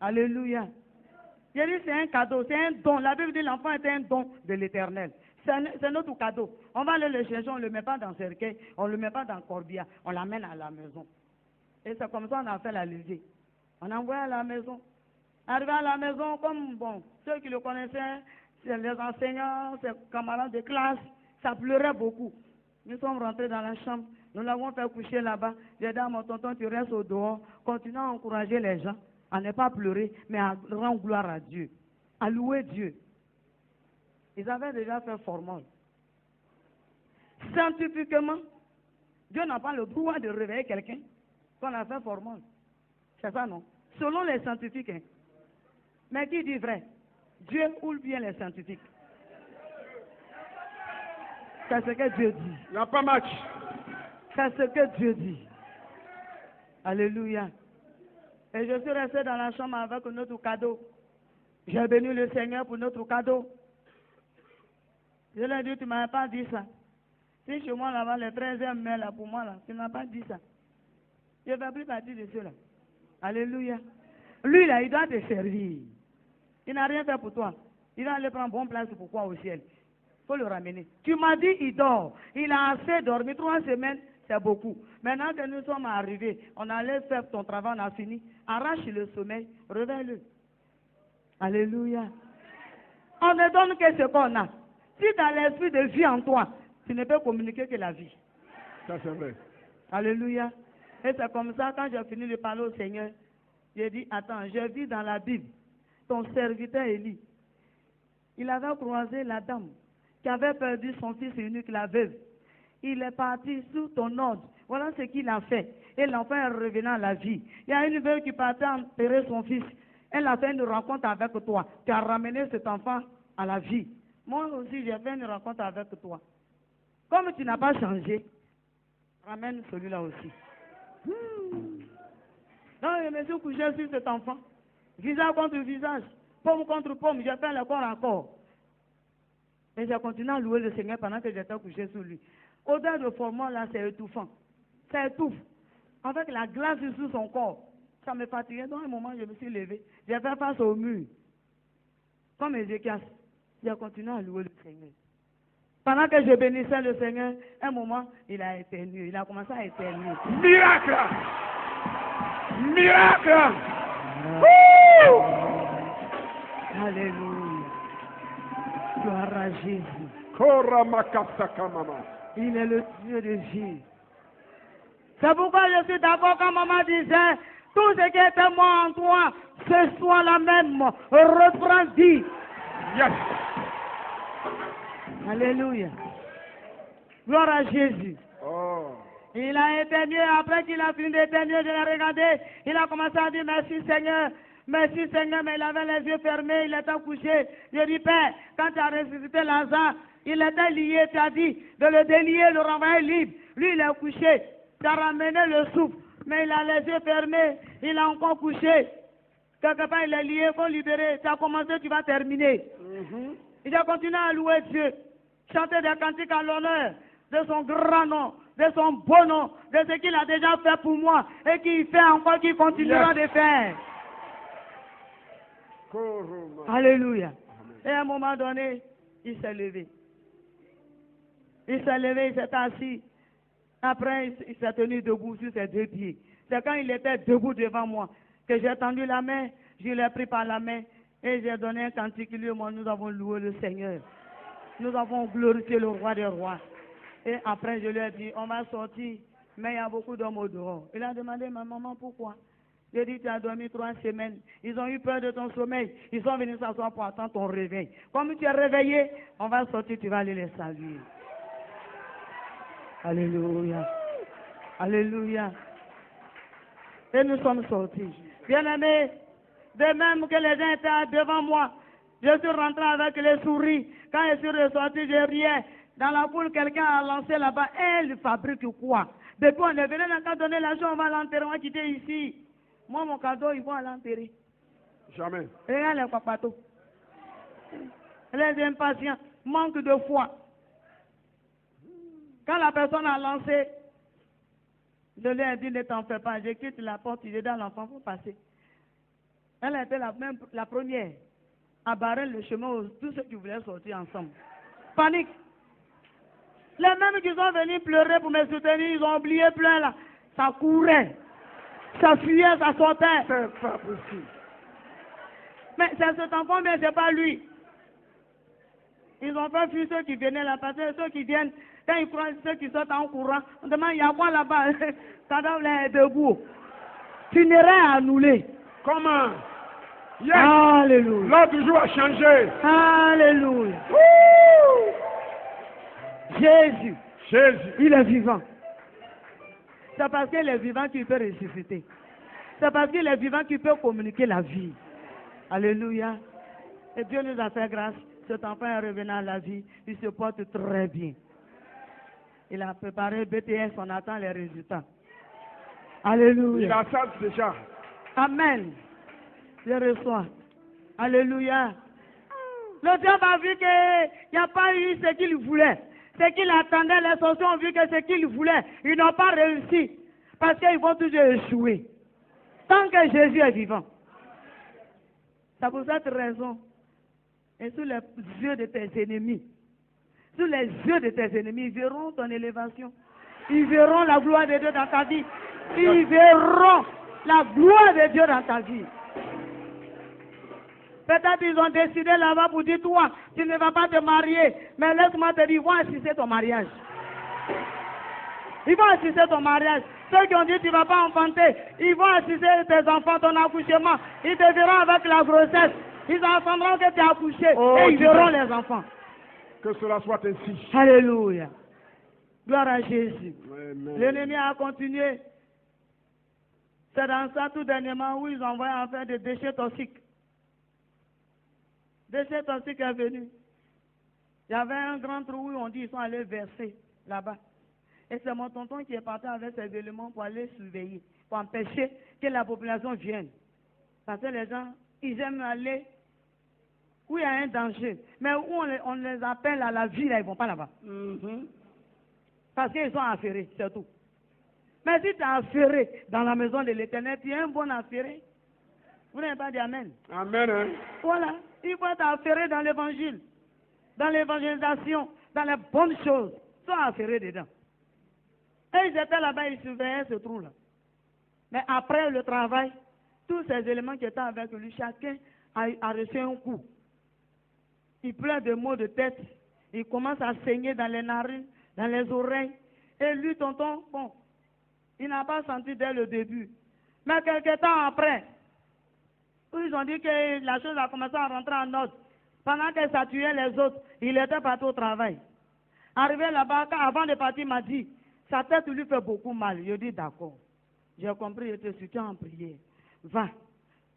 Alléluia. J'ai dit, c'est un cadeau, c'est un don. La Bible dit l'enfant est un don de l'Éternel. C'est notre cadeau. On va aller le chercher, on ne le met pas dans le cercueil, on ne le met pas dans le corbillard, on l'amène à la maison. Et c'est comme ça qu'on a fait la levée. On a envoyé à la maison. Arrivé à la maison, comme bon, ceux qui le connaissaient, c'est les enseignants, ses camarades de classe, ça pleurait beaucoup. Nous sommes rentrés dans la chambre, nous l'avons fait coucher là-bas. J'ai dit à mon tonton, tu restes au dehors, continue à encourager les gens, à ne pas pleurer, mais à rendre gloire à Dieu, à louer Dieu. Ils avaient déjà fait formol. Scientifiquement, Dieu n'a pas le droit de réveiller quelqu'un qu'on a fait formol. C'est ça, non? Selon les scientifiques. Hein. Mais qui dit vrai? Dieu ou bien les scientifiques? C'est ce que Dieu dit. Il n'y a pas match. C'est ce que Dieu dit. Alléluia. Et je suis resté dans la chambre avec notre cadeau. J'ai béni le Seigneur pour notre cadeau. Je lui ai dit, tu ne m'avais pas dit ça. Si chez moi là-bas, le 13e mai là, pour moi là, tu ne m'as pas dit ça. Je ne fais plus partie de ceux-là. Alléluia. Lui là, il doit te servir. Il n'a rien fait pour toi. Il va aller prendre bonne place pour quoi au ciel? Il faut le ramener. Tu m'as dit, il dort. Il a assez dormi. 3 semaines, c'est beaucoup. Maintenant que nous sommes arrivés, on allait faire ton travail, on a fini. Arrache le sommeil, réveille-le. Alléluia. On ne donne que ce qu'on a. Si tu as l'esprit de vie en toi, tu ne peux communiquer que la vie. Ça, c'est vrai. Alléluia. Et c'est comme ça, quand j'ai fini de parler au Seigneur, j'ai dit, attends, je vis dans la Bible. Ton serviteur Élie, il avait croisé la dame qui avait perdu son fils unique, la veuve. Il est parti sous ton ordre. Voilà ce qu'il a fait. Et l'enfant est revenu à la vie. Il y a une veuve qui partait enterrer son fils. Elle a fait une rencontre avec toi. Tu as ramené cet enfant à la vie. Moi aussi, j'ai fait une rencontre avec toi. Comme tu n'as pas changé, ramène celui-là aussi. Donc, je me suis couché sur cet enfant. Visage contre visage, pomme contre pomme, j'ai fait le corps à corps. Et j'ai continué à louer le Seigneur pendant que j'étais couché sur lui. Odeur de formol là, c'est étouffant. Ça étouffe. Avec la glace sur son corps. Ça me fatiguait. Dans un moment, je me suis levé. J'ai fait face au mur. Comme Ézéchias. J'ai continué à louer le Seigneur. Pendant que je bénissais le Seigneur, un moment, il a éternué. Il a commencé à éternuer. Miracle! Miracle! Alléluia. Gloire à Jésus. Il est le Dieu de vie. C'est pourquoi je suis d'accord quand maman disait, tout ce qui était moi en toi, ce soit la même. Reprends, dit. Yes. Alléluia. Gloire à Jésus. Oh. Il a éternué. Après qu'il a fini d'éternuer, je l'ai regardé. Il a commencé à dire merci Seigneur. Merci Seigneur, mais il avait les yeux fermés, il était couché. Je dis, Père, quand tu as ressuscité Lazare, il était lié, tu as dit de le délier, le renvoyer libre. Lui, il est couché. Tu as ramené le souffle, mais il a les yeux fermés, il a encore couché. Quelque part, il est lié, il faut libérer. Tu as commencé, tu vas terminer. Il a continué à louer Dieu, chanter des cantiques à l'honneur de son grand nom, de son beau nom, de ce qu'il a déjà fait pour moi et qu'il fait encore, qu'il continuera de faire. Alléluia. Et à un moment donné, il s'est levé. Il s'est levé, il s'est assis. Après, il s'est tenu debout sur ses 2 pieds. C'est quand il était debout devant moi que j'ai tendu la main, je l'ai pris par la main et j'ai donné un cantique. Lui et moi, nous avons loué le Seigneur. Nous avons glorifié le roi des rois. Et après, je lui ai dit, on va sortir, mais il y a beaucoup d'hommes au dehors. Il a demandé, ma maman, pourquoi? J'ai dit, tu as dormi 3 semaines. Ils ont eu peur de ton sommeil. Ils sont venus s'asseoir pour attendre ton réveil. Comme tu es réveillé, on va sortir, tu vas aller les saluer. Alléluia. Alléluia. Et nous sommes sortis. Bien-aimés, De même que les gens étaient devant moi, je suis rentré avec les souris. Quand je suis ressorti, je riais. Dans la foule, quelqu'un a lancé là-bas. Elle fabrique quoi? Depuis on est venu, on n'a qu'à donner l'argent, on va l'enterrer, on va quitter ici. Moi, mon cadeau, ils vont l'enterrer. Jamais. Regarde les papatos. Les impatients, manque de foi. Quand la personne a lancé, je lui ai dit, ne t'en fais pas, je quitte la porte, il est dans l'enfant, il faut passer. Elle était la première à barrer le chemin aux tous ceux qui voulaient sortir ensemble. Panique. Les mêmes qui sont venus pleurer pour me soutenir, ils ont oublié plein là. Ça courait, ça fuyait, ça sortait. C'est pas possible. Mais c'est cet enfant, mais c'est pas lui. Ils ont fait fuir ceux qui venaient là, parce que ceux qui viennent, quand ils croient ceux qui sortent en courant, on demande, il y a quoi là-bas? Cadavre est debout. Funérailles annulées. Comment? Yes. Alléluia. L'ordre du jour a changé. Alléluia. Wouh! Jésus, Jésus. il est vivant. C'est parce qu'il est vivant qu'il peut ressusciter. C'est parce qu'il est vivant qu'il peut communiquer la vie. Alléluia. Et Dieu nous a fait grâce. Cet enfant est revenu à la vie. Il se porte très bien. Il a préparé BTS, on attend les résultats. Alléluia. Il a ça déjà. Amen. Je reçois. Alléluia. Le diable a vu qu'il n'y a pas eu ce qu'il voulait. Ce qu'il attendait, les sorciers ont vu que ce qu'ils voulaient, ils n'ont pas réussi. Parce qu'ils vont toujours échouer. Tant que Jésus est vivant. C'est pour cette raison. Et sous les yeux de tes ennemis, sous les yeux de tes ennemis, ils verront ton élévation. Ils verront la gloire de Dieu dans ta vie. Ils verront la gloire de Dieu dans ta vie. Peut-être ils ont décidé là-bas pour dire, toi, tu ne vas pas te marier. Mais laisse-moi te dire, ils vont assister ton mariage. Ils vont assister ton mariage. Ceux qui ont dit, tu ne vas pas enfanter, ils vont assister tes enfants, ton accouchement. Ils te verront avec la grossesse. Ils entendront que tu as accouché. Oh, et ils verront les enfants. Que cela soit ainsi. Alléluia. Gloire à Jésus. Amen. L'ennemi a continué. C'est dans ça tout dernièrement où ils envoient en fait des déchets toxiques. Déchets toxiques est venu. Il y avait un grand trou où on dit qu'ils sont allés verser là-bas. Et c'est mon tonton qui est parti avec ses éléments pour aller surveiller, pour empêcher que la population vienne. Parce que les gens, ils aiment aller où il y a un danger. Mais où on les appelle à la vie, là, ils ne vont pas là-bas. Parce qu'ils sont affairés, c'est tout. Mais si tu es affairé dans la maison de l'Éternel, tu es un bon affairé. Vous n'avez pas dit Amen. Amen. Hein? Voilà. Il faut être affairé dans l'évangile, dans l'évangélisation, dans les bonnes choses. Ils sont affairés dedans. Et ils étaient là-bas, ils surveillaient ce trou-là. Mais après le travail, tous ces éléments qui étaient avec lui, chacun a reçu un coup. Il pleure de maux de tête. Il commence à saigner dans les narines, dans les oreilles. Et lui, tonton, bon, il n'a pas senti dès le début. Mais quelques temps après, ils ont dit que la chose a commencé à rentrer en ordre. Pendant que ça tuait les autres, il était parti au travail. Arrivé là-bas, avant de partir, il m'a dit, sa tête lui fait beaucoup mal. Je dis d'accord. J'ai compris, je te soutiens en prière. Va.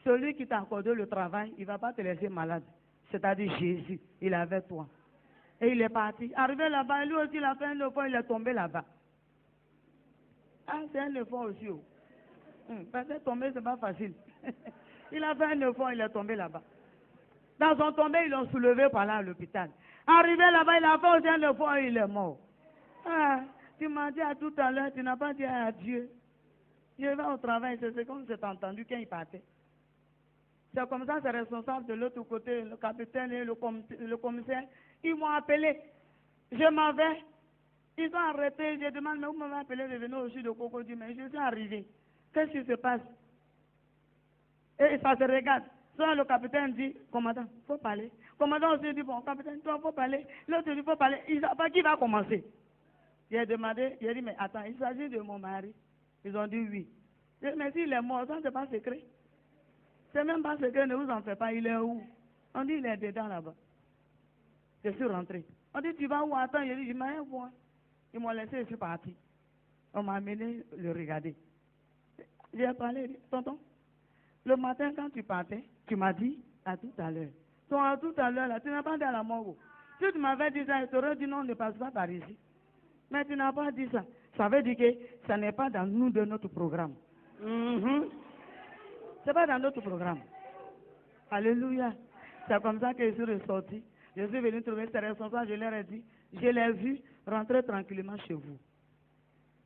Celui qui t'a accordé le travail, il ne va pas te laisser malade. C'est-à-dire Jésus, il est avec toi. Et il est parti. Arrivé là-bas, lui aussi, il a fait un effort, il est tombé là-bas. Ah, c'est un effort aussi. Oh. Parce que tomber, ce n'est pas facile. Il a fait un effort, il est tombé là-bas. Dans son tombé, ils l'ont soulevé par là à l'hôpital. Arrivé là-bas, il a fait aussi un effort et il est mort. Ah, tu m'as dit à tout à l'heure, tu n'as pas dit à Dieu. Je vais au travail, c'est comme c'est entendu quand il partait. C'est comme ça, c'est responsable de l'autre côté, le capitaine et le commissaire. Ils m'ont appelé. Je m'en vais. Ils ont arrêté. Je demande, mais vous m'avez appelé de venir au sud de Cocody, mais je suis arrivé. Qu'est-ce qui se passe? Et ça se regarde. Soit le capitaine dit, commandant, il faut parler. Commandant aussi dit, bon, capitaine, toi, il faut parler. L'autre dit, il faut parler. Il ne sait pas qui va commencer. J'ai demandé, j'ai dit, mais attends, il s'agit de mon mari. Ils ont dit oui. J'ai dit, mais s'il est mort, ça, c'est pas secret. C'est même pas secret, ne vous en faites pas, il est où? On dit, il est dedans là-bas. Je suis rentré. On dit, tu vas où? Attends, j'ai dit, je m'en vais voir. Ils m'ont laissé, je suis parti. On m'a amené le regarder. J'ai parlé, tonton. Le matin, quand tu partais, tu m'as dit à tout à l'heure. Donc, à tout à l'heure, là, tu n'as pas dit à la mort. Si tu m'avais dit ça, je t'aurais dit non, ne passe pas par ici. Mais tu n'as pas dit ça. Ça veut dire que ça n'est pas dans nous de notre programme. C'est pas dans notre programme. Alléluia. C'est comme ça que je suis ressorti. Je suis venu trouver ces responsables, je leur ai dit, je l'ai vu rentrer tranquillement chez vous.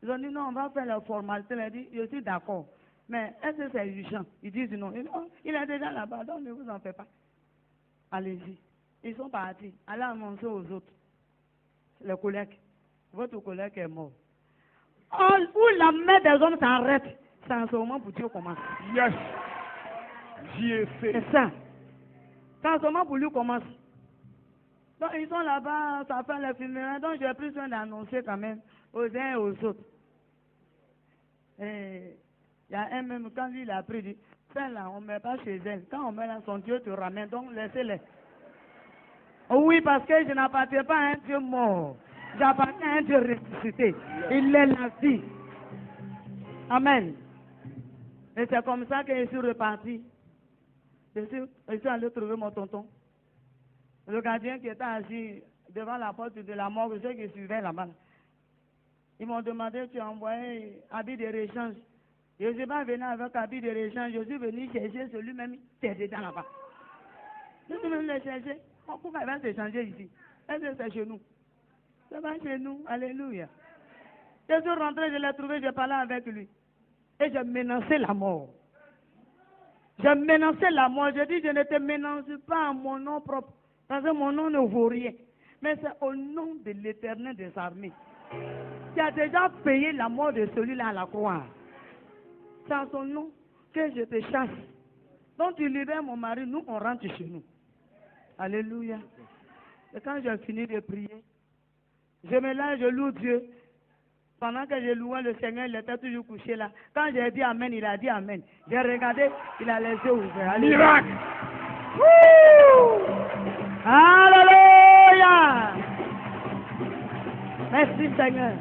Ils ont dit non, on va faire la formalité. Il a dit, je suis d'accord. Mais est-ce que c'est urgent? Ils disent non. Ils disent, oh, il est déjà là-bas, donc ne vous en faites pas. Allez-y. Ils sont partis. Allez annoncer aux autres. Les collègues. Votre collègue est mort. Oh, où la main des hommes s'arrête, c'est en ce moment pour Dieu commence. Yes. JC. C'est ça. C'est en ce moment pour lui commence. Donc ils sont là-bas, ça fait les funérailles. Donc j'ai pris soin d'annoncer quand même aux uns et aux autres. Et il y a un même, quand lui il a pris, il dit, celle-là, on ne met pas chez elle. Quand on met là, son Dieu te ramène, donc laissez-les. Oui, parce que je n'appartiens pas à un Dieu mort. J'appartiens à un Dieu ressuscité. Il est la vie. Amen. Et c'est comme ça que je suis reparti. Je suis allé trouver mon tonton. Le gardien qui était assis devant la porte de la mort, ceux qui suivaient là-bas. Ils m'ont demandé, tu as envoyé habit de réchange. Je ne suis pas venu avec habit de réchange, je suis venu chercher celui-même qui est dedans là-bas. Je suis venu le chercher. Pourquoi il va s'échanger ici? Est-ce que c'est chez nous? C'est pas chez nous. Alléluia. Je suis rentré, je l'ai trouvé, j'ai parlé avec lui. Et j'ai menacé la mort. J'ai menacé la mort. J'ai dit, je ne te menace pas à mon nom propre. Parce que mon nom ne vaut rien. Mais c'est au nom de l'Éternel des armées. Qui a déjà payé la mort de celui-là à la croix. C'est en son nom que je te chasse. Donc tu libères mon mari, nous on rentre chez nous. Alléluia. Et quand j'ai fini de prier, je me lève, je loue Dieu. Pendant que je louais le Seigneur, il était toujours couché là. Quand j'ai dit Amen, il a dit Amen. J'ai regardé, il a les yeux ouverts. Miracle. Alléluia. Merci Seigneur.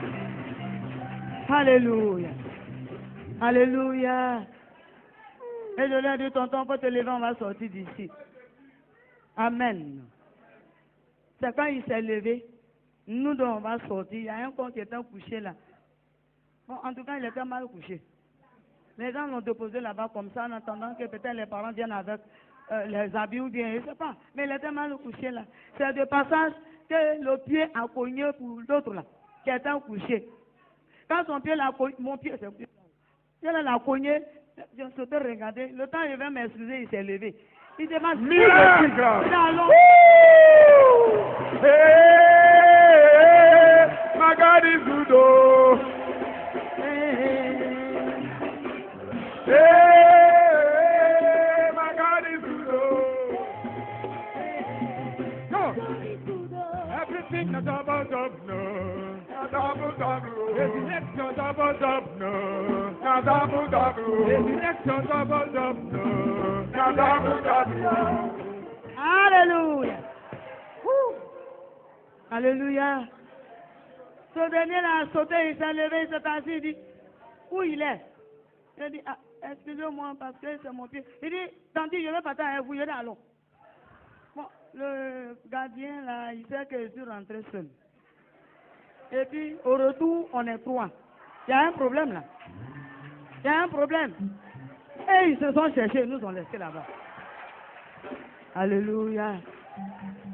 Alléluia. Alléluia. Et je lui ai dit, tonton, faut te lever, on va sortir d'ici. Amen. C'est quand il s'est levé, nous deux on va sortir. Il y a un corps qui était couché là. Bon, en tout cas, il était mal couché. Les gens l'ont déposé là-bas comme ça en attendant que peut-être les parents viennent avec les habits ou bien, je ne sais pas. Mais il était mal couché là. C'est de passage que le pied a cogné pour l'autre là, qui était couché. Quand son pied l'a cogné, mon pied, c'est il l'a cogné, je sautais regarder. Le temps il va m'excuser, il s'est levé. Il demande Miracle. Il a allons. Hey, my God is good. Oh. Hey, my God is good. Oh. Everything that's about up now. Double double. The next double double. Now double double. The next double double. Now double double. Alléluia. Alléluia. Ce dernier là a sauté, il s'est levé, il s'est assis, il dit, où il est? Il dit, ah, excusez-moi parce que c'est mon pied. Il dit, tandis je vais partir avec vous, je vais allons. Bon, le gardien là, il sait que je suis rentré seul. Et puis, au retour, on est trois. Il y a un problème là. Il y a un problème. Et ils se sont cherchés, ils nous ont laissés là-bas. Alléluia.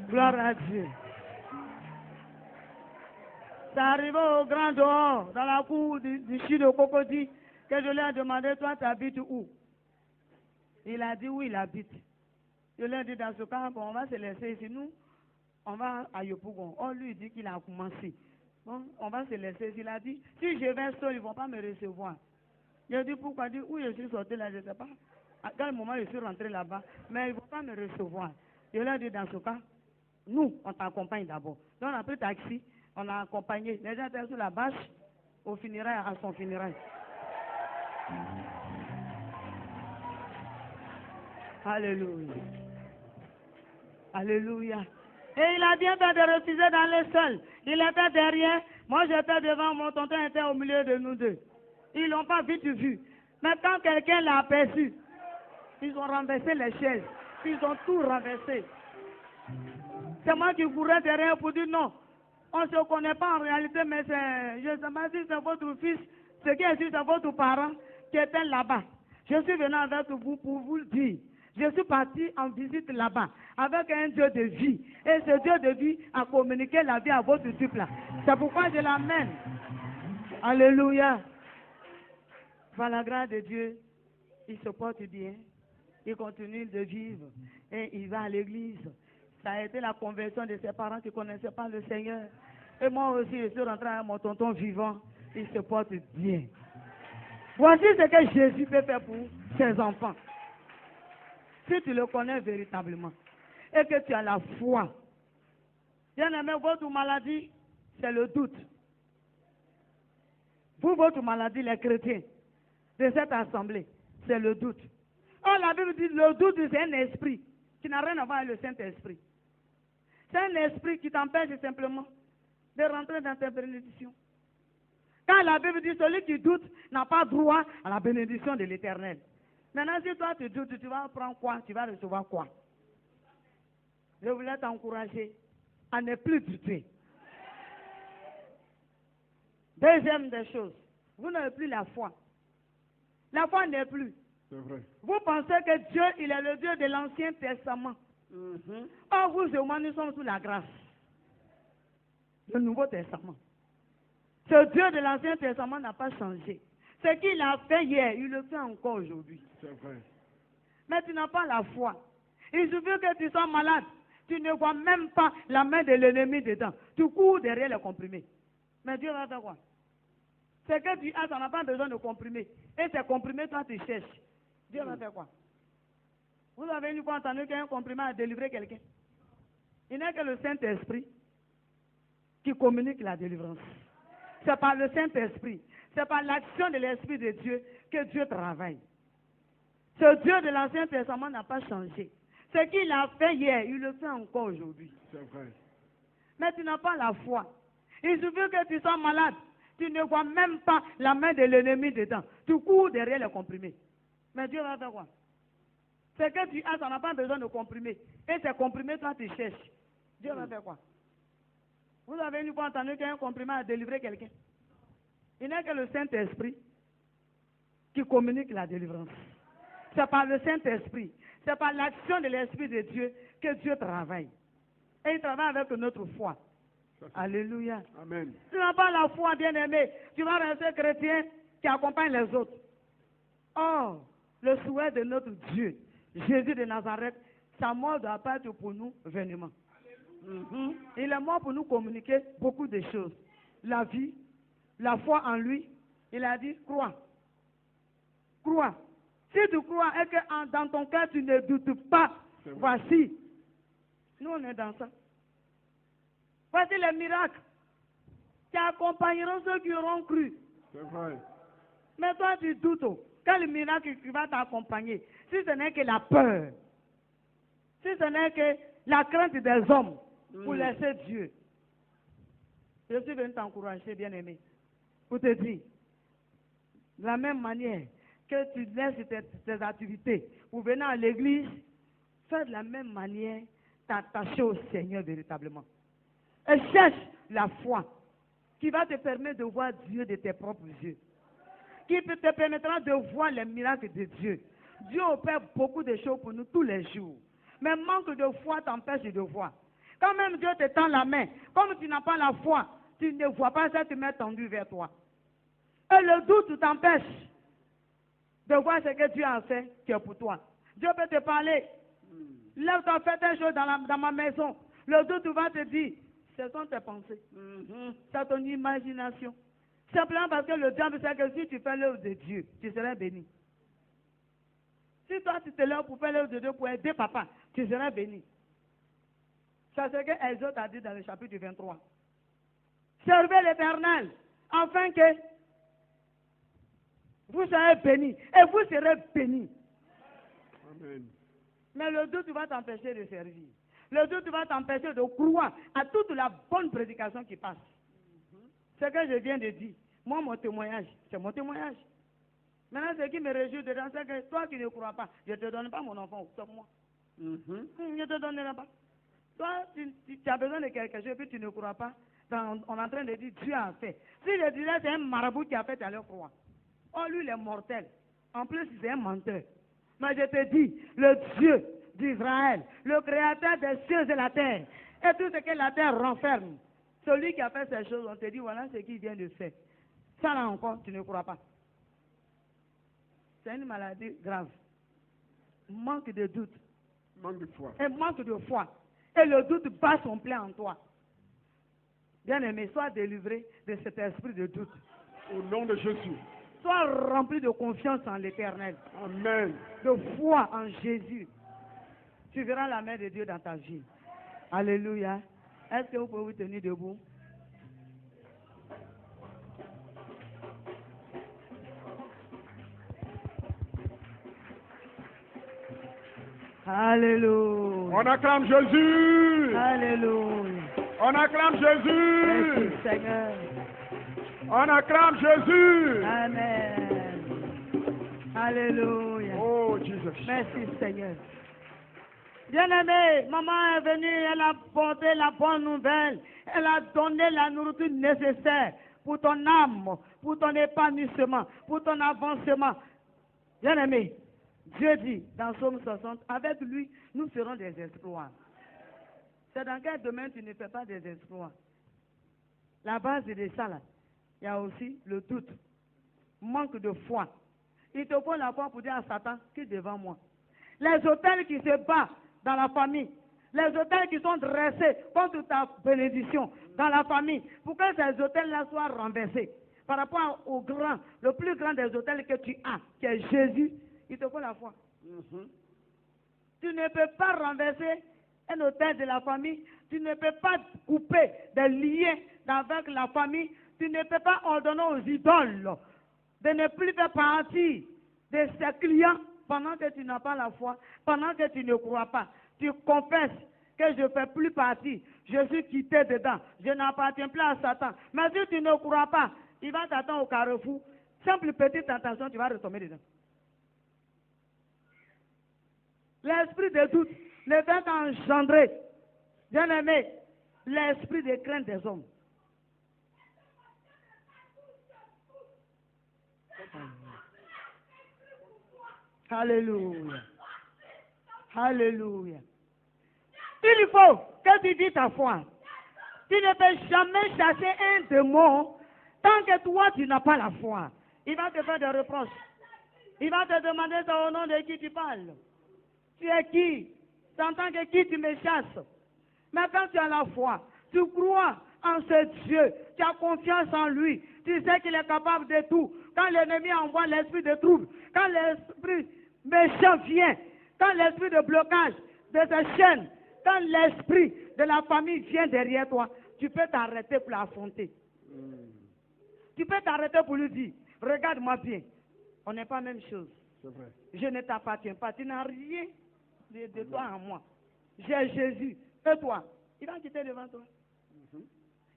Gloire à Dieu. C'est arrivé au grand dehors, dans la cour du chien de Cocody, que je lui ai demandé, toi, tu habites où? Il a dit où il habite. Je lui ai dit, dans ce cas, bon, on va se laisser ici. Nous, on va à Yopougon. Oh, lui, il dit qu'il a commencé. Bon, on va se laisser. Il a dit, si je vais seul, ils ne vont pas me recevoir. Il a dit, pourquoi? Il dit, où je suis sorti là, je ne sais pas. À quel moment je suis rentré là-bas, mais ils ne vont pas me recevoir. Je leur ai dit, dans ce cas, nous, on t'accompagne d'abord. Donc, on a pris taxi, on a accompagné. Les gens étaient sur la bâche, au funérail, à son funérail. Alléluia. Alléluia. Et il a bien fait de refuser d'aller seul. Il était derrière, moi j'étais devant, mon tonton était au milieu de nous deux. Ils l'ont pas vite vu. Mais quand quelqu'un l'a aperçu, Ils ont renversé les chaises. Ils ont tout renversé. C'est moi qui courais derrière pour dire non. On ne se connaît pas en réalité, mais je ne sais pas si c'est votre fils, ce qui est sûr, c'est votre parent qui était là-bas. Je suis venu avec vous pour vous le dire. Je suis parti en visite là-bas avec un Dieu de vie. Et ce Dieu de vie a communiqué la vie à votre type là. C'est pourquoi je l'amène. Alléluia. Par la grâce de Dieu, il se porte bien. Il continue de vivre. Et il va à l'église. Ça a été la conversion de ses parents qui ne connaissaient pas le Seigneur. Et moi aussi, je suis rentré avec mon tonton vivant. Il se porte bien. Voici ce que Jésus peut faire pour ses enfants. Si tu le connais véritablement et que tu as la foi. Bien aimé, votre maladie, c'est le doute. Vous, votre maladie, les chrétiens de cette assemblée, c'est le doute. Oh, la Bible dit le doute, c'est un esprit qui n'a rien à voir avec le Saint-Esprit. C'est un esprit qui t'empêche simplement de rentrer dans tes bénédictions. Quand la Bible dit celui qui doute n'a pas droit à la bénédiction de l'Éternel. Maintenant, si toi tu doutes, tu vas prendre quoi? Tu vas recevoir quoi? Je voulais t'encourager à ne plus douter. Deuxième des choses, vous n'avez plus la foi. La foi n'est plus. C'est vrai. Vous pensez que Dieu, il est le Dieu de l'Ancien Testament. Or, vous et moi, nous sommes sous la grâce. Le Nouveau Testament. Ce Dieu de l'Ancien Testament n'a pas changé. Ce qu'il a fait hier, il le fait encore aujourd'hui. C'est vrai. Mais tu n'as pas la foi. Il suffit que tu sois malade. Tu ne vois même pas la main de l'ennemi dedans. Tu cours derrière les comprimés. Mais Dieu va faire quoi? C'est que tu as, ça n'a pas besoin de comprimés. Et ces comprimés, toi, tu cherches. Dieu va faire quoi? Vous avez une fois entendu qu'un comprimé a délivré quelqu'un? Il n'est que le Saint-Esprit qui communique la délivrance. C'est par le Saint-Esprit. C'est par l'action de l'Esprit de Dieu que Dieu travaille. Ce Dieu de l'Ancien Testament n'a pas changé. Ce qu'il a fait hier, il le fait encore aujourd'hui. C'est vrai. Mais tu n'as pas la foi. Il suffit que tu sois malade. Tu ne vois même pas la main de l'ennemi dedans. Tu cours derrière les comprimés. Mais Dieu va faire quoi? C'est que tu as, ça n'a pas besoin de comprimés. Et ces comprimés, toi, tu cherches. Dieu va faire quoi? Vous avez une fois entendu qu'un comprimé a délivré quelqu'un? Il n'est que le Saint-Esprit qui communique la délivrance. C'est par le Saint-Esprit. C'est par l'action de l'Esprit de Dieu que Dieu travaille. Et il travaille avec notre foi. Alléluia. Amen. Tu n'as pas la foi, bien-aimé. Tu vas rester chrétien qui accompagne les autres. Or, le souhait de notre Dieu, Jésus de Nazareth, sa mort doit pas être pour nous vainement. Il est mort pour nous communiquer beaucoup de choses. La vie, la foi en lui. Il a dit, crois. Crois. Si tu crois et que dans ton cœur tu ne doutes pas, voici. Nous on est dans ça. Voici les miracles qui accompagneront ceux qui auront cru. C'est vrai. Mais toi tu doutes. Quel miracle qui va t'accompagner? Si ce n'est que la peur. Si ce n'est que la crainte des hommes pour laisser Dieu. Je suis venu t'encourager, bien-aimé, pour te dire, de la même manière que tu laisses tes activités pour venir à l'église, fais de la même manière t'attacher au Seigneur véritablement. Et cherche la foi qui va te permettre de voir Dieu de tes propres yeux. Qui te permettra de voir les miracles de Dieu. Dieu opère beaucoup de choses pour nous tous les jours. Mais manque de foi t'empêche de voir. Quand même Dieu te tend la main, comme tu n'as pas la foi, tu ne vois pas cette main tendue vers toi. Et le doute t'empêche de voir ce que Dieu a fait qui est pour toi. Dieu peut te parler. Lève-toi, fais des choses dans ma maison. Le doute va te dire, ce sont tes pensées. C'est ton imagination. Simplement parce que le diable sait que si tu fais l'œuvre de Dieu, tu seras béni. Si toi tu te lèves pour faire l'œuvre de Dieu, pour aider papa, tu seras béni. C'est ce que Exode a dit dans le chapitre 23. Servez l'Éternel, afin que vous serez bénis. Et vous serez bénis. Amen. Mais le doute va t'empêcher de servir. Le doute va t'empêcher de croire à toute la bonne prédication qui passe. Ce que je viens de dire, moi, mon témoignage, c'est mon témoignage. Maintenant, ce qui me réjouit dedans, c'est que toi qui ne crois pas, je ne te donne pas mon enfant, sauf moi. Je ne te donnerai pas. Toi, tu as besoin de quelque chose, puis tu ne crois pas. On est en train de dire, Dieu a fait. Si je disais, c'est un marabout qui a fait, tu allais croire. Oh, lui, il est mortel. En plus, c'est un menteur. Mais je te dis, le Dieu d'Israël, le créateur des cieux et la terre, et tout ce que la terre renferme, celui qui a fait ces choses, on te dit, voilà ce qu'il vient de faire. Ça là encore, tu ne crois pas. C'est une maladie grave. Manque de doute. Manque de foi. Et manque de foi. Et le doute bat son plein en toi. Bien-aimé, sois délivré de cet esprit de doute. Au nom de Jésus. Sois rempli de confiance en l'Éternel. Amen. De foi en Jésus. Tu verras la main de Dieu dans ta vie. Alléluia. Est-ce que vous pouvez vous tenir debout? Alléluia. On acclame Jésus. Alléluia. On acclame Jésus. Merci Seigneur. On acclame Jésus. Amen. Alléluia. Oh, Jesus. Merci Seigneur. Bien-aimé, maman est venue, elle a porté la bonne nouvelle. Elle a donné la nourriture nécessaire pour ton âme, pour ton épanouissement, pour ton avancement. Bien-aimé, Dieu dit dans Psaume 60, avec lui, nous ferons des exploits. C'est dans quel domaine tu ne fais pas des exploits? La base de ça, là, il y a aussi le doute, manque de foi. Il te faut la foi pour dire à Satan, qui est devant moi. Les autels qui se battent dans la famille, les autels qui sont dressés contre ta bénédiction dans la famille, pour que ces autels-là soient renversés. Par rapport au grand, le plus grand des autels que tu as, qui est Jésus, il te faut la foi. Tu ne peux pas renverser un autel de la famille, tu ne peux pas couper des liens avec la famille, tu ne peux pas ordonner aux idoles de ne plus faire partie de ses clients pendant que tu n'as pas la foi, pendant que tu ne crois pas. Tu confesses que je ne fais plus partie, je suis quitté dedans, je n'appartiens plus à Satan. Mais si tu ne crois pas, il va t'attendre au carrefour, simple petite tentation, tu vas retomber dedans. L'esprit de doute ne fait qu'engendrer, bien aimé, l'esprit de crainte des hommes. Alléluia. Alléluia. Il faut que tu dises ta foi. Tu ne peux jamais chasser un démon tant que toi tu n'as pas la foi. Il va te faire des reproches. Il va te demander au nom de qui tu parles. Tu es qui? C'est en tant que qui tu me chasses. Mais quand tu as la foi, tu crois en ce Dieu, tu as confiance en lui, tu sais qu'il est capable de tout. Quand l'ennemi envoie l'esprit de trouble, quand l'esprit méchant vient, quand l'esprit de blocage de ces chaînes, quand l'esprit de la famille vient derrière toi, tu peux t'arrêter pour l'affronter. Tu peux t'arrêter pour lui dire, regarde-moi bien, on n'est pas la même chose. C'est vrai. Je ne t'appartiens pas, tu n'as rien de toi en moi. J'ai Jésus, et toi, il va quitter devant toi.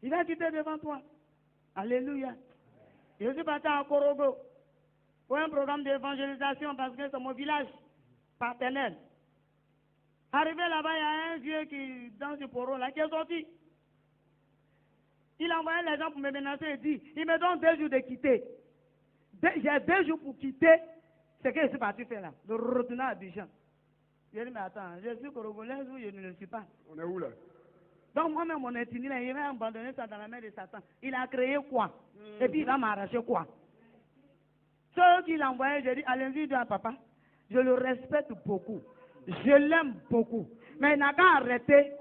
Il va quitter devant toi. Alléluia. Je suis parti à Korogo pour un programme d'évangélisation parce que c'est mon village paternel. Arrivé là-bas, il y a un vieux qui, dans ce poro là, qui est sorti. Il a envoyé les gens pour me menacer et dit, il me donne 2 jours de quitter. J'ai 2 jours pour quitter ce que je suis parti faire là, de retourner à Abidjan. J'ai dit, mais attends, je suis congolaise ou je ne le suis pas? On est où là? Donc moi-même, mon itinéraire, il va abandonner ça dans la main de Satan. Il a créé quoi? Et puis il va m'arracher quoi? Ce qu'il a envoyé, j'ai dit, allez-y, dis à papa, je le respecte beaucoup. Je l'aime beaucoup. Mais il n'a qu'à arrêter.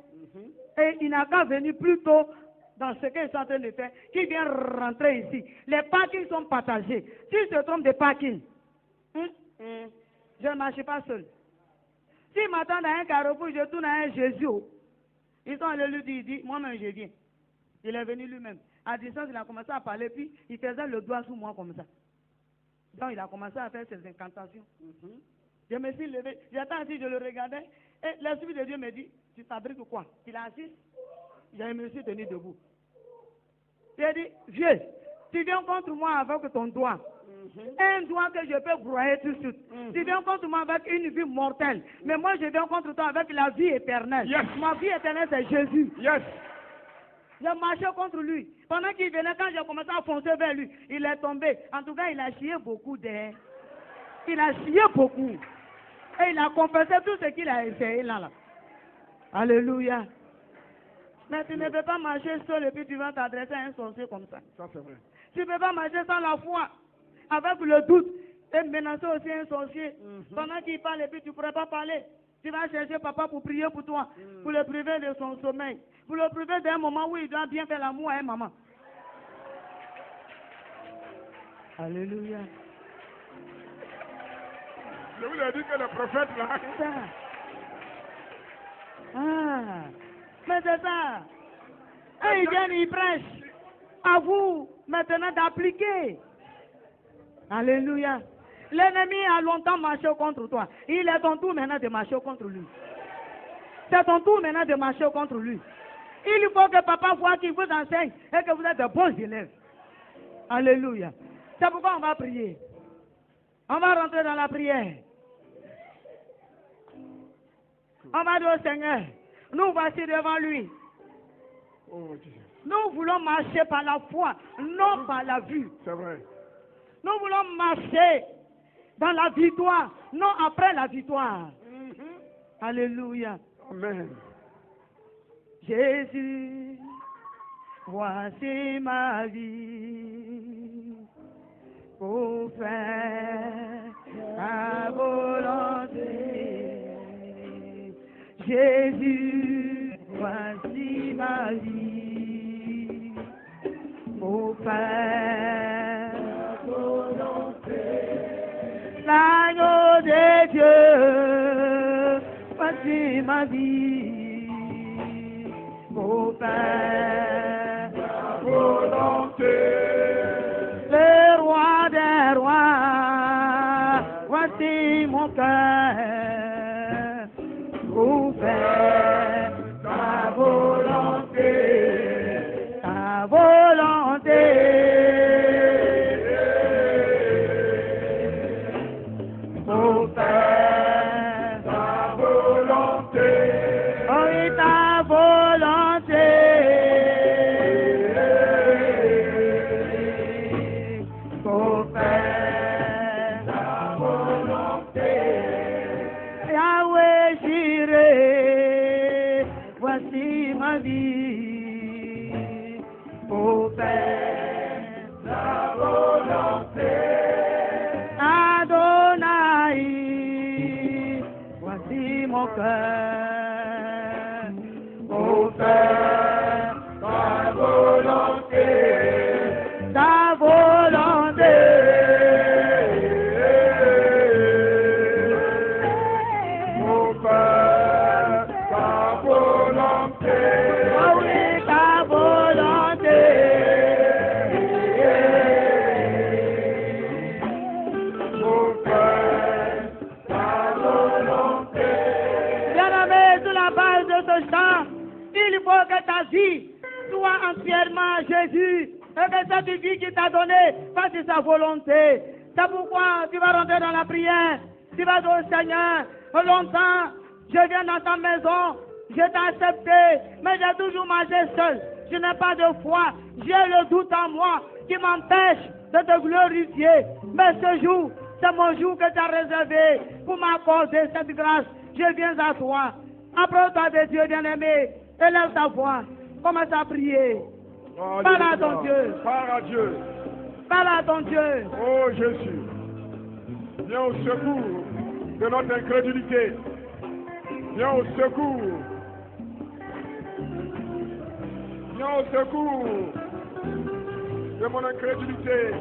Et il n'a qu'à venir plus tôt dans ce qu'il est en train de faire, qu'il vient rentrer ici. Les parkings sont partagés. S'il se trompe de parking, je ne marche pas seul. S'il m'attend dans un carrefour, je tourne à un Jésus. Ils sont allés lui dire, il dit, moi-même je viens. Il est venu lui-même. À distance, il a commencé à parler, puis il faisait le doigt sous moi comme ça. Donc il a commencé à faire ses incantations. Je me suis levé, j'attends assis, je le regardais, et l'Esprit de Dieu me dit, tu fabriques quoi? Il a assis, je me suis tenu debout. J'ai dit, vieux, tu viens contre moi avec ton doigt. Un doigt que je peux broyer tout de suite. Tu viens contre moi avec une vie mortelle. Mais moi, je viens contre toi avec la vie éternelle. Yes. Ma vie éternelle, c'est Jésus. Yes. J'ai marché contre lui. Pendant qu'il venait, quand j'ai commencé à foncer vers lui, il est tombé. En tout cas, il a chié beaucoup d'air. Il a chié beaucoup. Et il a confessé tout ce qu'il a essayé là. Alléluia. Mais tu ne peux pas marcher seul et puis tu vas t'adresser à un sorcier comme ça. Ça, c'est vrai. Tu ne peux pas marcher sans la foi, avec le doute, et menacer aussi un sorcier. Pendant qu'il parle et puis tu ne pourrais pas parler. Tu vas chercher papa pour prier pour toi, pour le priver de son sommeil, pour le priver d'un moment où il doit bien faire l'amour à un maman. Alléluia. Je vous ai dit que le prophète là. C'est ça. Ah, mais c'est ça. Et ils viennent, ils prêchent. À vous maintenant d'appliquer. Alléluia. L'ennemi a longtemps marché contre toi. Il est ton tour maintenant de marcher contre lui. C'est ton tour maintenant de marcher contre lui. Il faut que papa voit qu'il vous enseigne et que vous êtes de bons élèves. Alléluia. C'est pourquoi on va prier. On va rentrer dans la prière. On va dire au Seigneur, nous voici devant lui. Oh, Jésus. Nous voulons marcher par la foi, non par la vue. C'est vrai. Nous voulons marcher dans la victoire, non après la victoire. Alléluia. Amen. Jésus, voici ma vie pour faire ta volonté. Jésus, voici ma vie pour faire ta volonté. L'agneau de Dieu, voici ma vie pour faire ta volonté. Le roi des rois, voici mon cœur pour faire ta volonté, ta volonté. Pour faire ta volonté, oh oui, ta volonté. Pour faire ta volonté. Yahweh Jireh, voici ma vie pour faire ta volonté. Adonai, voici mon cœur pour faire ta volonté, ta volonté. Il faut que ta vie soit entièrement Jésus et que cette vie qu'il t'a donnée fasse sa volonté. C'est pourquoi tu vas rentrer dans la prière. Tu vas dire au Seigneur, longtemps, je viens dans ta maison, je t'ai accepté, mais j'ai toujours marché seul. Je n'ai pas de foi, j'ai le doute en moi qui m'empêche de te glorifier. Mais ce jour, c'est mon jour que tu as réservé pour m'accorder cette grâce. Je viens à toi. Approche-toi de Dieu, bien-aimé. Élève ta voix. Commence à prier. Oh, Parle à ton Dieu. Parle à Dieu. Parle à ton Dieu. Oh Jésus, viens au secours de notre incrédulité. Viens au secours. Viens au secours de mon incrédulité.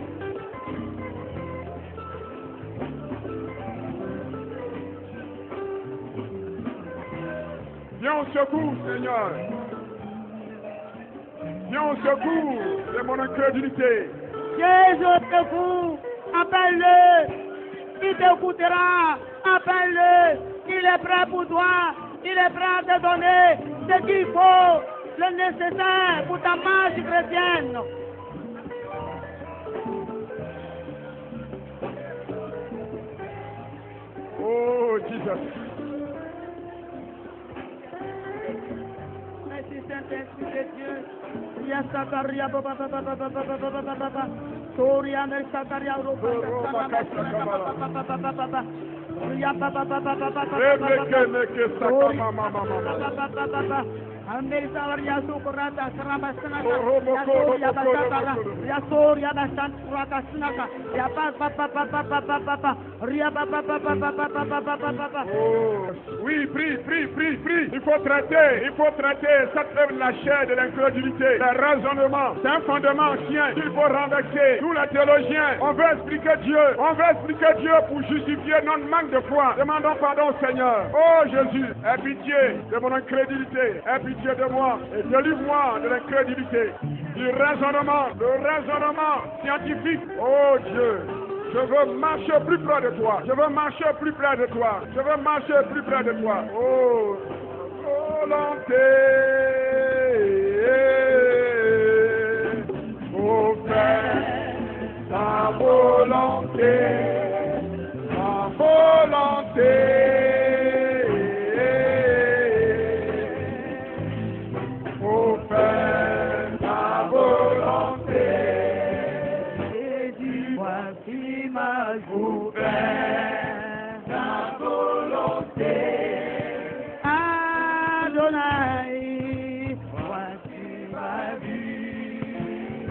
Viens au secours, Seigneur. Viens au secours de mon incrédulité. Jésus au secours. Appelle-le. Il t'écoutera. Appelle-le. Il est prêt pour toi. Il est prêt à te donner ce qu'il faut, le nécessaire pour ta marche chrétienne. Jesus. Merci Saint-Esprit de Dieu. Ria Sakaria Baba Baba Baba Baba Baba Baba. Soria Mer Sakaria Roba Baba Baba. Ria Baba Baba Baba Baba. Amerika Ria Sokorata Sarama Sanaka. Yasoria Basakara. Yasoria Basan Kuraka Sanaka. Ya Baba Baba Baba. Ria Baba Baba Baba. Oui, prie. Il faut traiter cette œuvre de la chair de l'incrédulité, le raisonnement. C'est un fondement ancien qu'il faut renverser. Tous les théologiens, on veut expliquer Dieu pour justifier notre manque de foi. Demandons pardon au Seigneur. Oh Jésus, aie pitié de mon incrédulité, aie pitié de moi et délivre-moi de l'incrédulité, du raisonnement, le raisonnement scientifique. Oh Dieu, je veux marcher plus près de toi. Je veux marcher plus près de toi. Je veux marcher plus près de toi. Oh, volonté. Oh Père, ta volonté. Ta volonté. Oh Père, ta volonté. Vous faites ta volonté, Adonai, voici ma vie.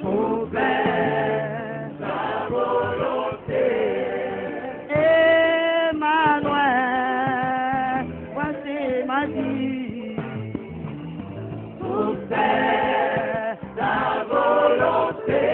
Vous faites ta volonté, Emmanuel, voici ma vie. Vous faites ta volonté.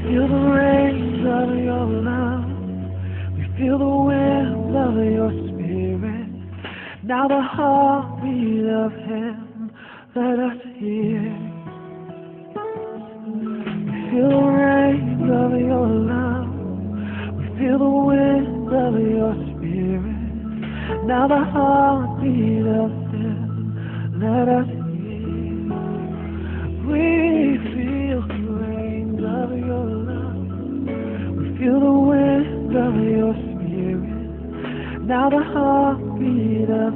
Feel the rains of your love. We feel the wind of your spirit. Now the heartbeat of Him, let us hear. We feel the rains of your love. We feel the wind of your spirit. Now the heartbeat of Him, let us hear. We feel the rains of your love. We feel the wind of your spirit. Now the heartbeat of